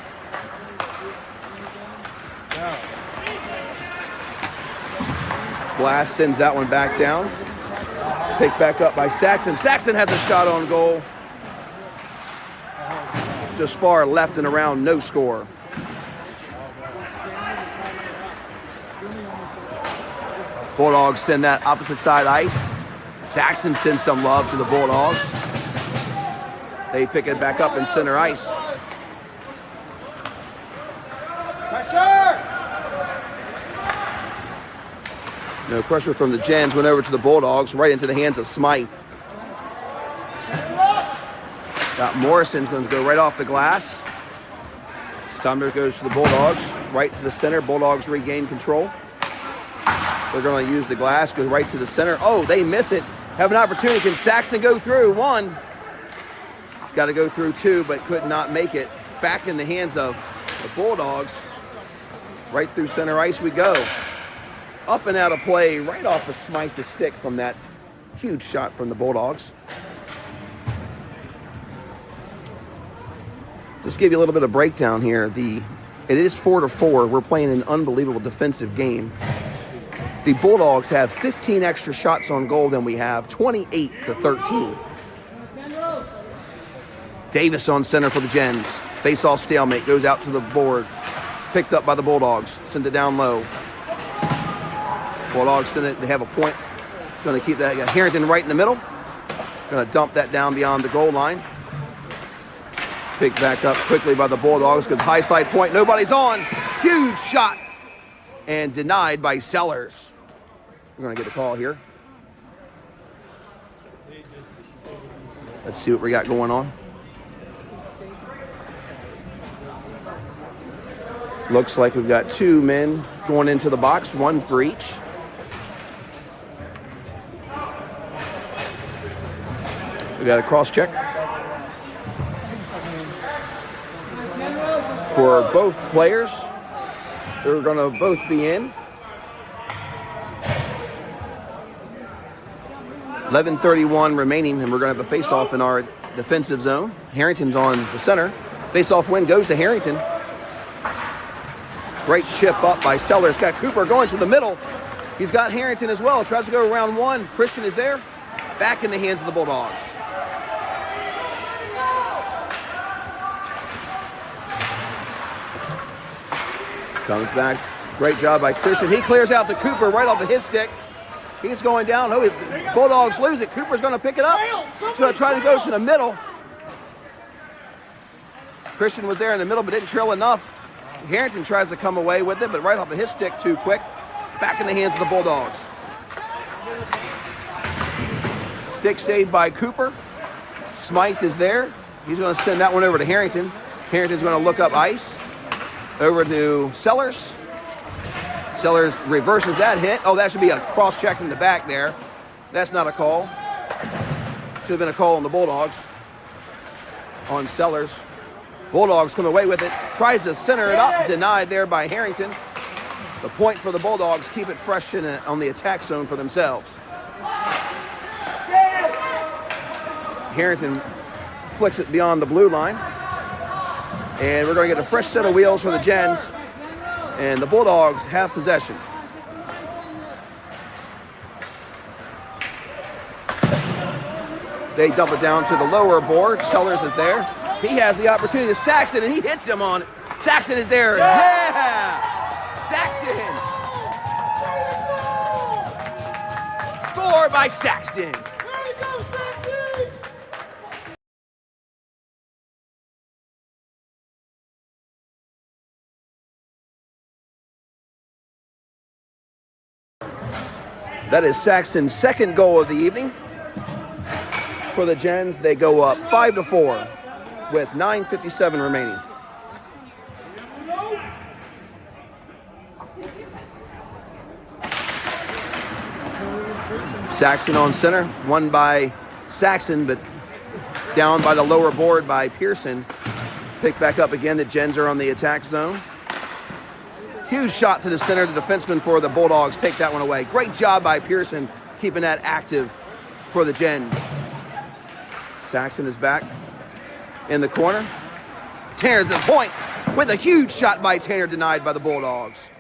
Glass sends that one back down. Picked back up by Saxton. Saxton has a shot on goal. It's just far left and around, no score. Bulldogs send that opposite side ice. Saxton sends some love to the Bulldogs. They pick it back up in center ice. Pressure! No pressure from the Gens, went over to the Bulldogs, right into the hands of Smythe. Got Morrison's going to go right off the glass. Sumner goes to the Bulldogs, right to the center. Bulldogs regain control. They're going to use the glass, go right to the center. Oh, they miss it. Have an opportunity. Can Saxton go through? One. He's got to go through two, but could not make it. Back in the hands of the Bulldogs. Right through center ice we go. Up and out of play, right off of Smythe the stick from that huge shot from the Bulldogs. Just give you a little bit of breakdown here. It is 4-4. We're playing an unbelievable defensive game. The Bulldogs have 15 extra shots on goal than we have, 28-13. Davis on center for the Gens. Face-off stalemate, goes out to the board. Picked up by the Bulldogs, send it down low. Bulldogs send it, they have a point. Going to keep that, Harrington right in the middle. Going to dump that down beyond the goal line. Picked back up quickly by the Bulldogs, because high side point, nobody's on. Huge shot, and denied by Sellers. We're going to get a call here. Let's see what we got going on. Looks like we've got two men going into the box, one for each. We got a cross check for both players. They're going to both be in. 11:31 remaining, and we're going to have a face-off in our defensive zone. Harrington's on the center. Face-off win goes to Harrington. Great chip up by Sellers. Got Cooper going to the middle. He's got Harrington as well. Tries to go around one. Christian is there. Back in the hands of the Bulldogs. Comes back. Great job by Christian. He clears out the Cooper right off of his stick. He's going down. Oh, the Bulldogs lose it. Cooper's going to pick it up. He's going to try to go to the middle. Christian was there in the middle, but didn't trail enough. Harrington tries to come away with it, but right off of his stick too quick. Back in the hands of the Bulldogs. Stick saved by Cooper. Smythe is there. He's going to send that one over to Harrington. Harrington's going to look up ice. Over to Sellers. Sellers reverses that hit. Oh, that should be a cross-check in the back there. That's not a call. Should have been a call on the Bulldogs. On Sellers. Bulldogs come away with it. Tries to center it up. Denied there by Harrington. The point for the Bulldogs. Keep it fresh on the attack zone for themselves. Harrington flicks it beyond the blue line. And we're going to get a fresh set of wheels for the Gens. And the Bulldogs have possession. They dump it down to the lower board. Sellers is there. He has the opportunity to Saxton, and he hits him on it. Saxton is there. Yeah! Saxton! Score by Saxton. That is Saxton's second goal of the evening. For the Gens, they go up 5-4. with 9:57 remaining. Saxon on center, won by Saxon, but down by the lower board by Pearson. Picked back up again. The Gens are on the attack zone. Huge shot to the center. The defenseman for the Bulldogs take that one away. Great job by Pearson keeping that active for the Gens. Saxon is back in the corner. Tanner's at the point with a huge shot by Tanner, denied by the Bulldogs.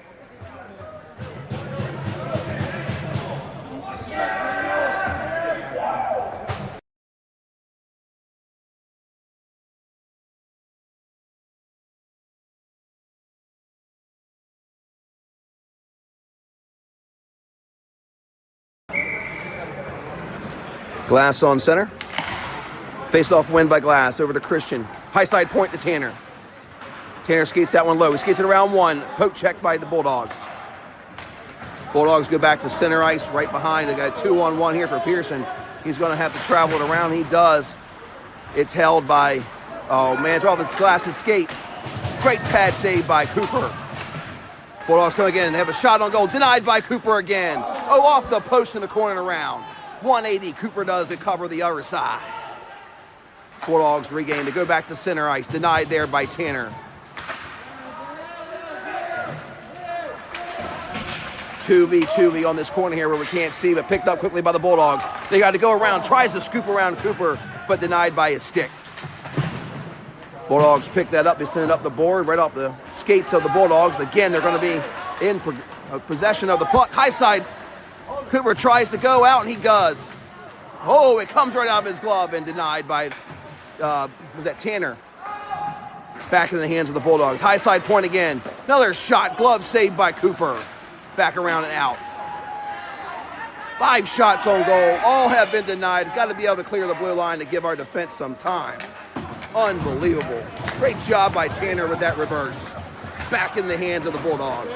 Glass on center. Face-off win by Glass over to Christian. High side point to Tanner. Tanner skates that one low. He skates it around one. Poke check by the Bulldogs. Bulldogs go back to center ice right behind. They got a 2-on-1 here for Pearson. He's going to have to travel it around. He does. It's held by, oh man, it's off the Glass's skate. Great pad save by Cooper. Bulldogs come again. They have a shot on goal. Denied by Cooper again. Oh, off the post in the corner and around. 180, Cooper does to cover the other side. Bulldogs regain to go back to center ice. Denied there by Tanner. 2v on this corner here where we can't see, but picked up quickly by the Bulldogs. They got to go around, tries to scoop around Cooper, but denied by his stick. Bulldogs pick that up. They send it up the board, right off the skates of the Bulldogs. Again, they're going to be in possession of the puck. High side. Cooper tries to go out, and he does. Oh, it comes right out of his glove and denied by, was that Tanner? Back in the hands of the Bulldogs. High side point again. Another shot, glove saved by Cooper. Back around and out. 5 shots on goal. All have been denied. Got to be able to clear the blue line to give our defense some time. Unbelievable. Great job by Tanner with that reverse. Back in the hands of the Bulldogs.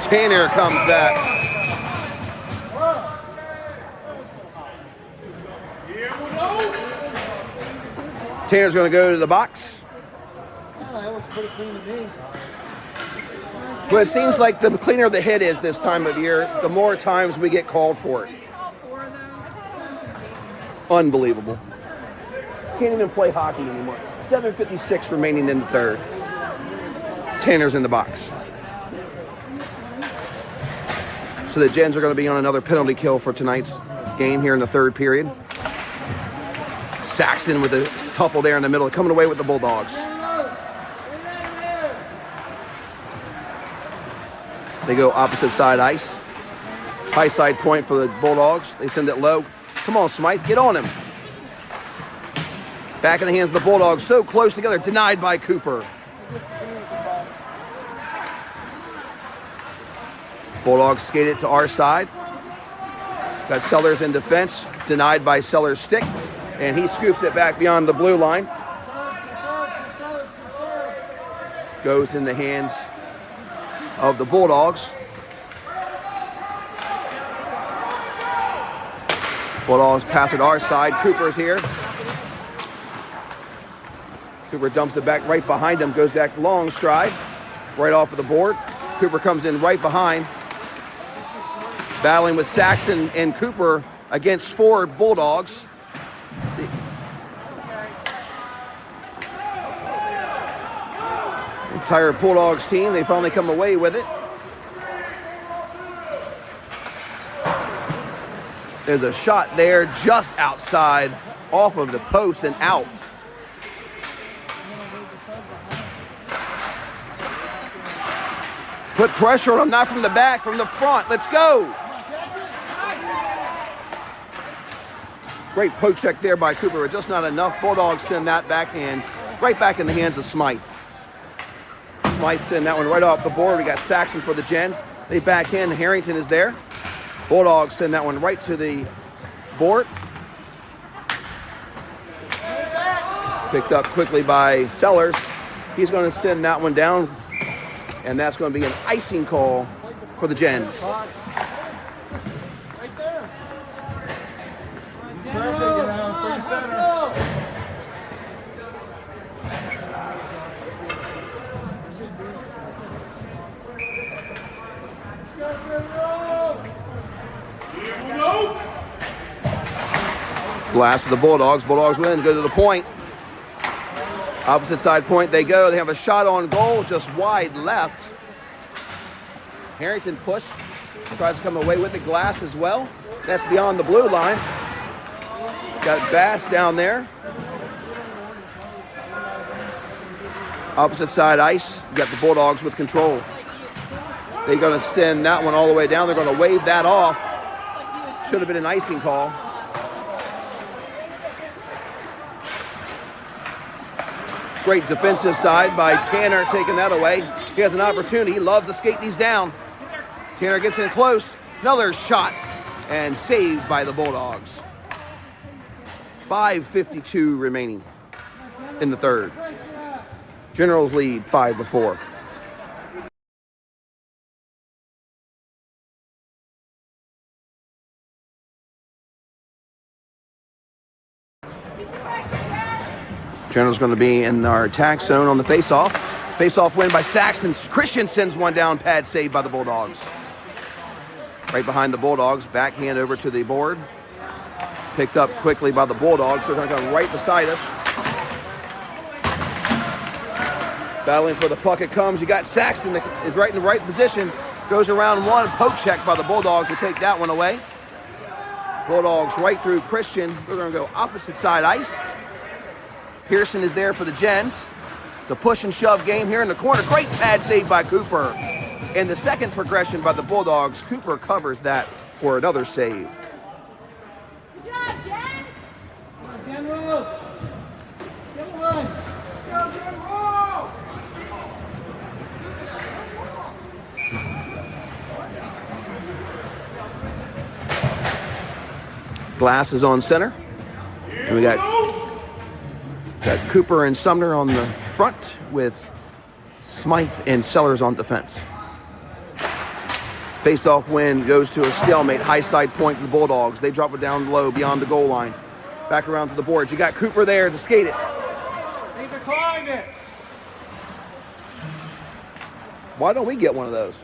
Tanner comes back. Tanner's going to go to the box. That looks pretty clean to me. Well, it seems like the cleaner the hit is this time of year, the more times we get called for it. Unbelievable. Can't even play hockey anymore. 7:56 remaining in the third. Tanner's in the box. So the Gens are going to be on another penalty kill for tonight's game here in the third period. Saxon with a tuffle there in the middle, coming away with the Bulldogs. They go opposite side ice. High side point for the Bulldogs. They send it low. Come on, Smythe, get on him. Back in the hands of the Bulldogs, so close together, denied by Cooper. Bulldogs skate it to our side. Got Sellers in defense, denied by Sellers' stick, and he scoops it back beyond the blue line. Goes in the hands of the Bulldogs. Bulldogs pass it our side. Cooper's here. Cooper dumps it back right behind him, goes back long stride, right off of the board. Cooper comes in right behind. Battling with Saxon and Cooper against 4 Bulldogs. The entire Bulldogs team, they finally come away with it. There's a shot there just outside, off of the post and out. Put pressure on him, not from the back, from the front. Let's go. Great poke check there by Cooper, but just not enough. Bulldogs send that backhand right back in the hands of Smythe. Smythe send that one right off the board. We got Saxon for the Gens. They backhand. Harrington is there. Bulldogs send that one right to the board. Picked up quickly by Sellers. He's going to send that one down, and that's going to be an icing call for the Gens. Right there. Perfect, you know, pretty center. Glass to the Bulldogs. Bulldogs win, go to the point. Opposite side point they go. They have a shot on goal, just wide left. Harrington push, tries to come away with the Glass as well. That's beyond the blue line. Got Bass down there. Opposite side ice, you got the Bulldogs with control. They're going to send that one all the way down. They're going to wave that off. Should have been an icing call. Great defensive side by Tanner, taking that away. He has an opportunity. He loves to skate these down. Tanner gets in close. Another shot and saved by the Bulldogs. 5:52 remaining in the third. Generals lead 5-4. General's going to be in our attack zone on the face-off. Face-off win by Saxton. Christian sends one down, pad saved by the Bulldogs. Right behind the Bulldogs, backhand over to the board. Picked up quickly by the Bulldogs. They're going to come right beside us. Battling for the puck it comes. You got Saxton that is right in the right position. Goes around one, poke check by the Bulldogs to take that one away. Bulldogs right through Christian. We're going to go opposite side ice. Pearson is there for the Gens. It's a push and shove game here in the corner. Great pad save by Cooper. And the second progression by the Bulldogs, Cooper covers that for another save. Good job, Jens. Come on, Generals. Get one. Let's go, Generals. Glass is on center. And we got Cooper and Sumner on the front with Smythe and Sellers on defense. Face-off win goes to a stalemate. High side point to the Bulldogs. They drop it down low beyond the goal line. Back around to the boards. You got Cooper there to skate it. He declined it. Why don't we get one of those?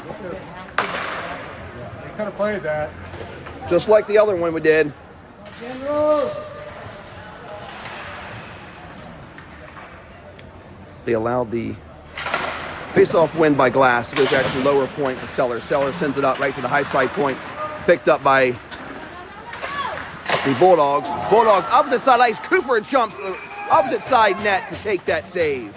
He could have played that. Just like the other one we did. Generals. They allowed the face-off win by Glass. It goes actually lower point to Sellers. Sellers sends it up right to the high side point. Picked up by the Bulldogs. Bulldogs opposite side ice. Cooper jumps opposite side net to take that save.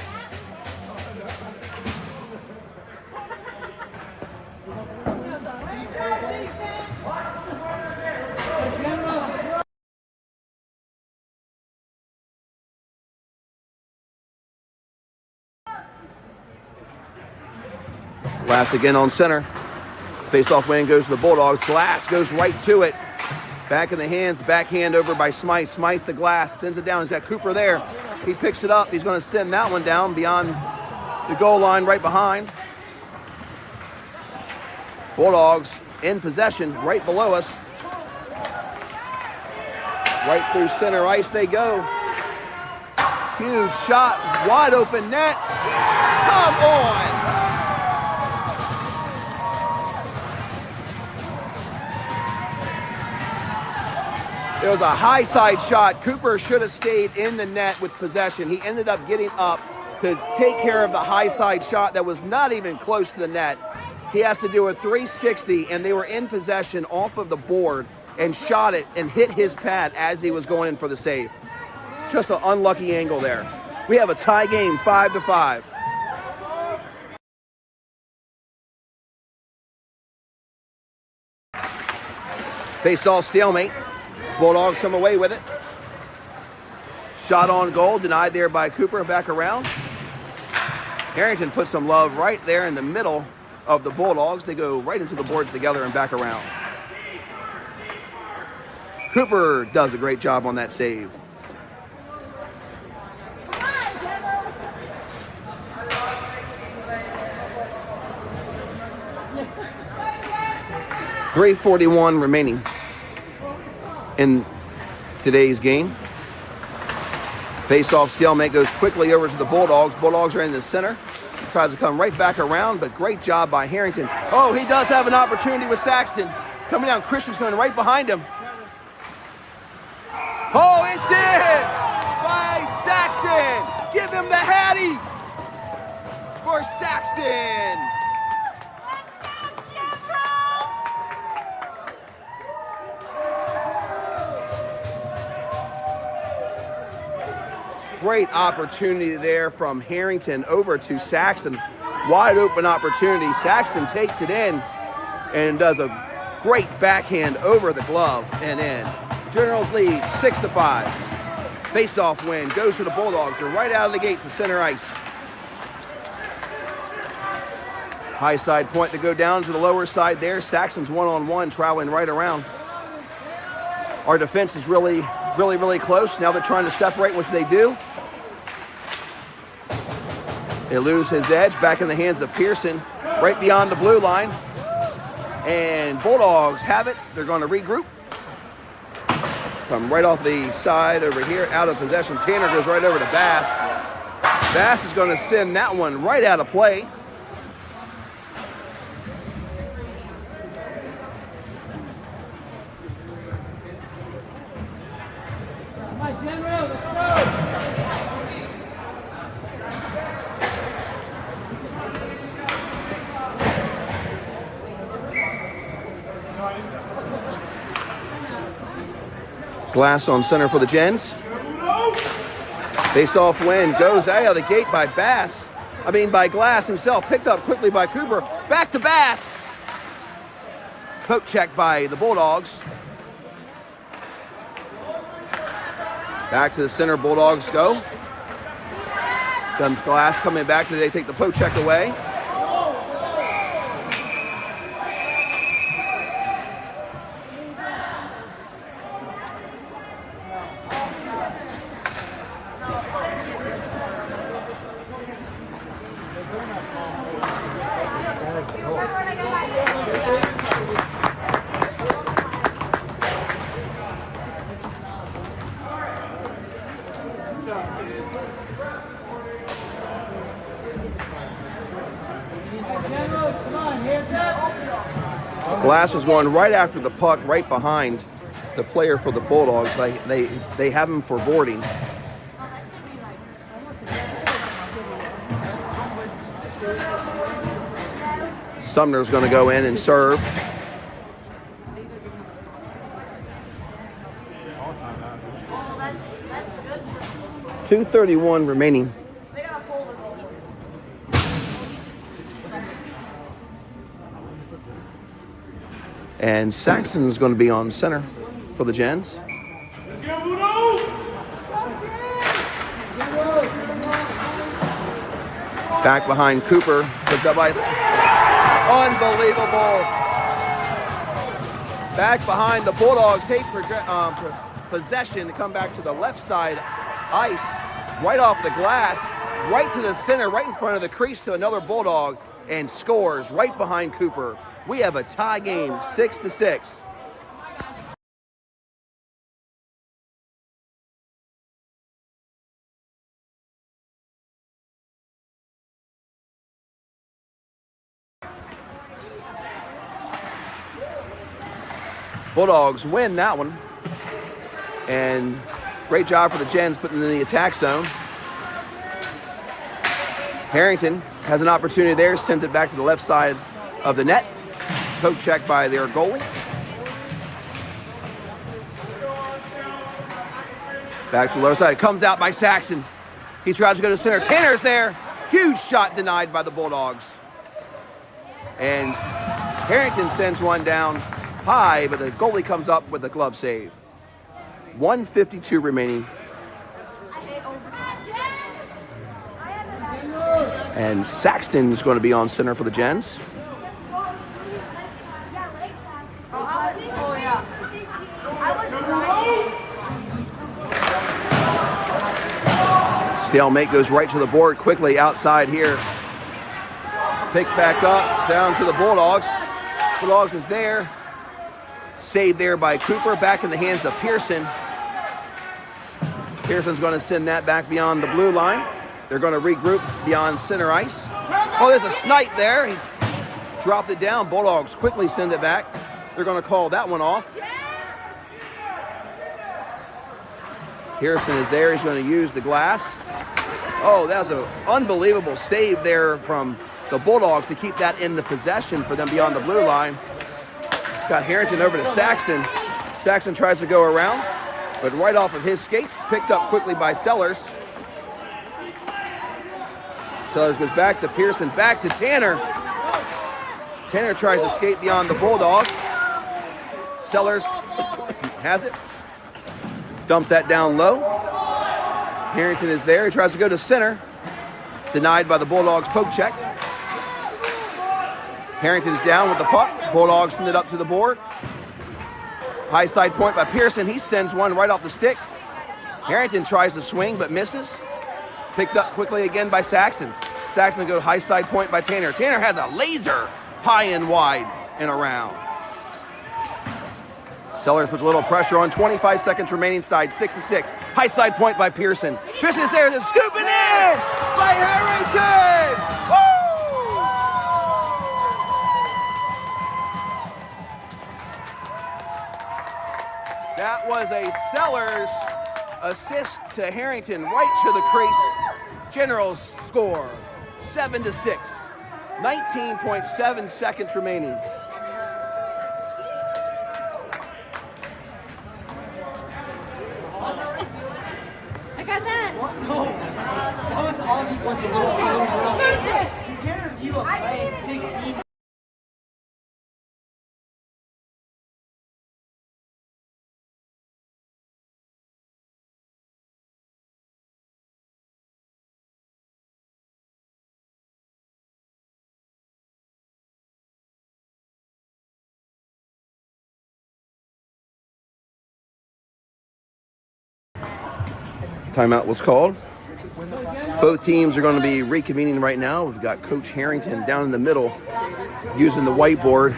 Glass again on center. Face-off win goes to the Bulldogs. Glass goes right to it. Back in the hands, backhand over by Smythe. Smythe the Glass, sends it down. He's got Cooper there. He picks it up. He's going to send that one down beyond the goal line right behind. Bulldogs in possession right below us. Right through center ice they go. Huge shot, wide open net. Come on! It was a high side shot. Cooper should have stayed in the net with possession. He ended up getting up to take care of the high side shot that was not even close to the net. He has to do a 360, and they were in possession off of the board and shot it and hit his pad as he was going in for the save. Just an unlucky angle there. We have a tie game, 5-5. Face-off stalemate. Bulldogs come away with it. Shot on goal, denied there by Cooper, back around. Harrington puts some love right there in the middle of the Bulldogs. They go right into the boards together and back around. Cooper does a great job on that save. 3:41 remaining in today's game. Face-off stalemate goes quickly over to the Bulldogs. Bulldogs are in the center. Tries to come right back around, but great job by Harrington. Oh, he does have an opportunity with Saxton. Coming down, Christian's going right behind him. Oh, it's in by Saxton. Give him the Hattie for Saxton. Great opportunity there from Harrington over to Saxton. Wide open opportunity. Saxton takes it in and does a great backhand over the glove and in. Generals lead 6-5. Face-off win goes to the Bulldogs. They're right out of the gate to center ice. High side point to go down to the lower side there. Saxton's one-on-one traveling right around. Our defense is really close. Now they're trying to separate, which they do. They lose his edge back in the hands of Pearson, right beyond the blue line. And Bulldogs have it. They're going to regroup. Come right off the side over here, out of possession. Tanner goes right over to Bass. Bass is going to send that one right out of play. Glass on center for the Gens. Face-off win goes out of the gate by by Glass himself. Picked up quickly by Cooper. Back to Bass. Poke check by the Bulldogs. Back to the center, Bulldogs go. Comes Glass coming back. They take the poke check away. Glass was going right after the puck, right behind the player for the Bulldogs. They have him for boarding. Sumner's going to go in and serve. 2:31 remaining. And Saxton's going to be on center for the Gens. Back behind Cooper. Picked up by unbelievable. Back behind the Bulldogs. Take possession to come back to the left side ice. Right off the glass. Right to the center. Right in front of the crease to another Bulldog. And scores right behind Cooper. We have a tie game, 6-6. Bulldogs win that one. And great job for the Gens putting in the attack zone. Harrington has an opportunity there, sends it back to the left side of the net. Poke check by their goalie. Back to the lower side. Comes out by Saxton. He tries to go to center. Tanner's there. Huge shot denied by the Bulldogs. And Harrington sends one down high, but the goalie comes up with a glove save. 1:52 remaining. And Saxton's going to be on center for the Gens. Stalemate goes right to the board quickly outside here. Picked back up, down to the Bulldogs. Bulldogs is there. Save there by Cooper, back in the hands of Pearson. Pearson's going to send that back beyond the blue line. They're going to regroup beyond center ice. Oh, there's a snipe there. He dropped it down. Bulldogs quickly send it back. They're going to call that one off. Pearson is there. He's going to use the glass. Oh, that was an unbelievable save there from the Bulldogs to keep that in the possession for them beyond the blue line. Got Harrington over to Saxton. Saxton tries to go around, but right off of his skates, picked up quickly by Sellers. Sellers goes back to Pearson, back to Tanner. Tanner tries to skate beyond the Bulldog. Sellers has it. Dumps that down low. Harrington is there. He tries to go to center. Denied by the Bulldogs poke check. Harrington's down with the puck. Bulldogs send it up to the board. High side point by Pearson. He sends one right off the stick. Harrington tries to swing but misses. Picked up quickly again by Saxton. Saxton goes high side point by Tanner. Tanner has a laser high and wide and around. Sellers puts a little pressure on. 25 seconds remaining, tied 6-6. High side point by Pearson. Pearson is there, scooping in by Harrington. Woo! That was a Sellers assist to Harrington, right to the crease. Generals score 7-6. 19.7 seconds remaining. I got that. What? No. That was all these compare you of playing 16. Timeout was called. Both teams are going to be reconvening right now. We've got Coach Harrington down in the middle using the whiteboard,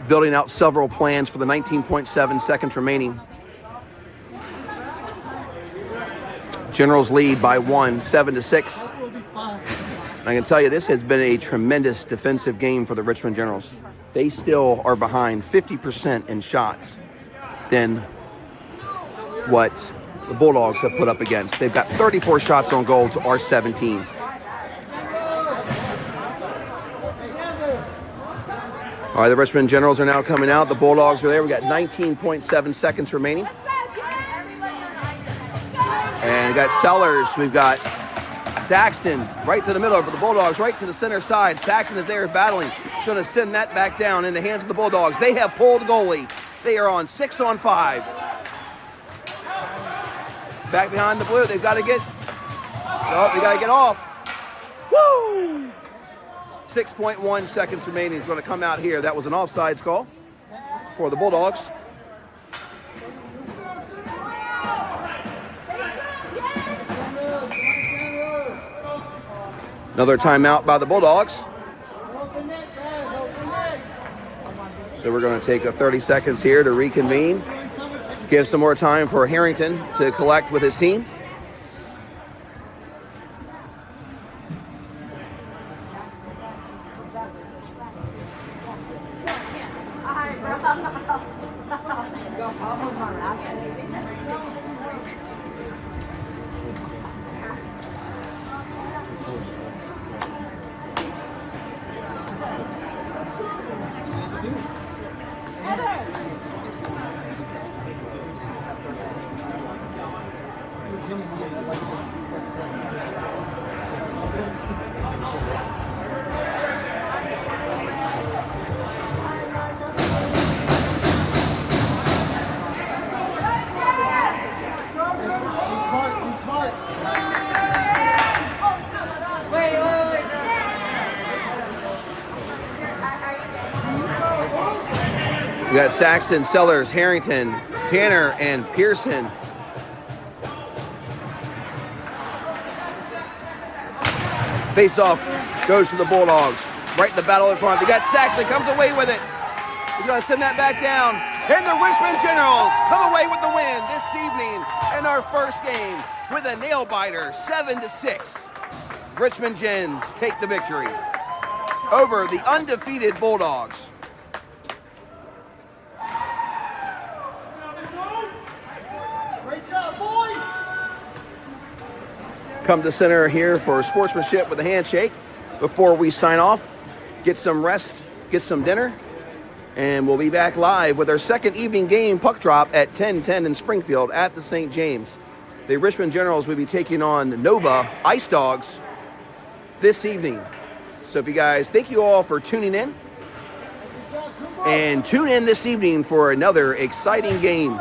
building out several plans for the 19.7 seconds remaining. Generals lead by 1, 7-6. I can tell you this has been a tremendous defensive game for the Richmond Generals. They still are behind 50% in shots than what the Bulldogs have put up against. They've got 34 shots on goal to our 17. All right, the Richmond Generals are now coming out. The Bulldogs are there. We got 19.7 seconds remaining. And we got Sellers. We've got Saxton right to the middle for the Bulldogs, right to the center side. Saxton is there battling. He's going to send that back down in the hands of the Bulldogs. They have pulled goalie. They are on 6-on-5. Back behind the blue. They've got to get. Oh, they got to get off. Woo! 6.1 seconds remaining. He's going to come out here. That was an offsides call for the Bulldogs. Another timeout by the Bulldogs. So we're going to take a 30 seconds here to reconvene. Give some more time for Harrington to collect with his team. We got Saxton, Sellers, Harrington, Tanner, and Pearson. Face-off goes to the Bulldogs. Right in the battle in front. They got Saxton, comes away with it. He's going to send that back down. And the Richmond Generals come away with the win this evening in our first game with a nail-biter, 7-6. Richmond Gens take the victory over the undefeated Bulldogs. Great job, boys! Come to center here for sportsmanship with a handshake before we sign off, get some rest, get some dinner, and we'll be back live with our second evening game puck drop at 10:10 in Springfield at the St. James. The Richmond Generals will be taking on Nova Ice Dogs this evening. So if you guys, thank you all for tuning in, and tune in this evening for another exciting game.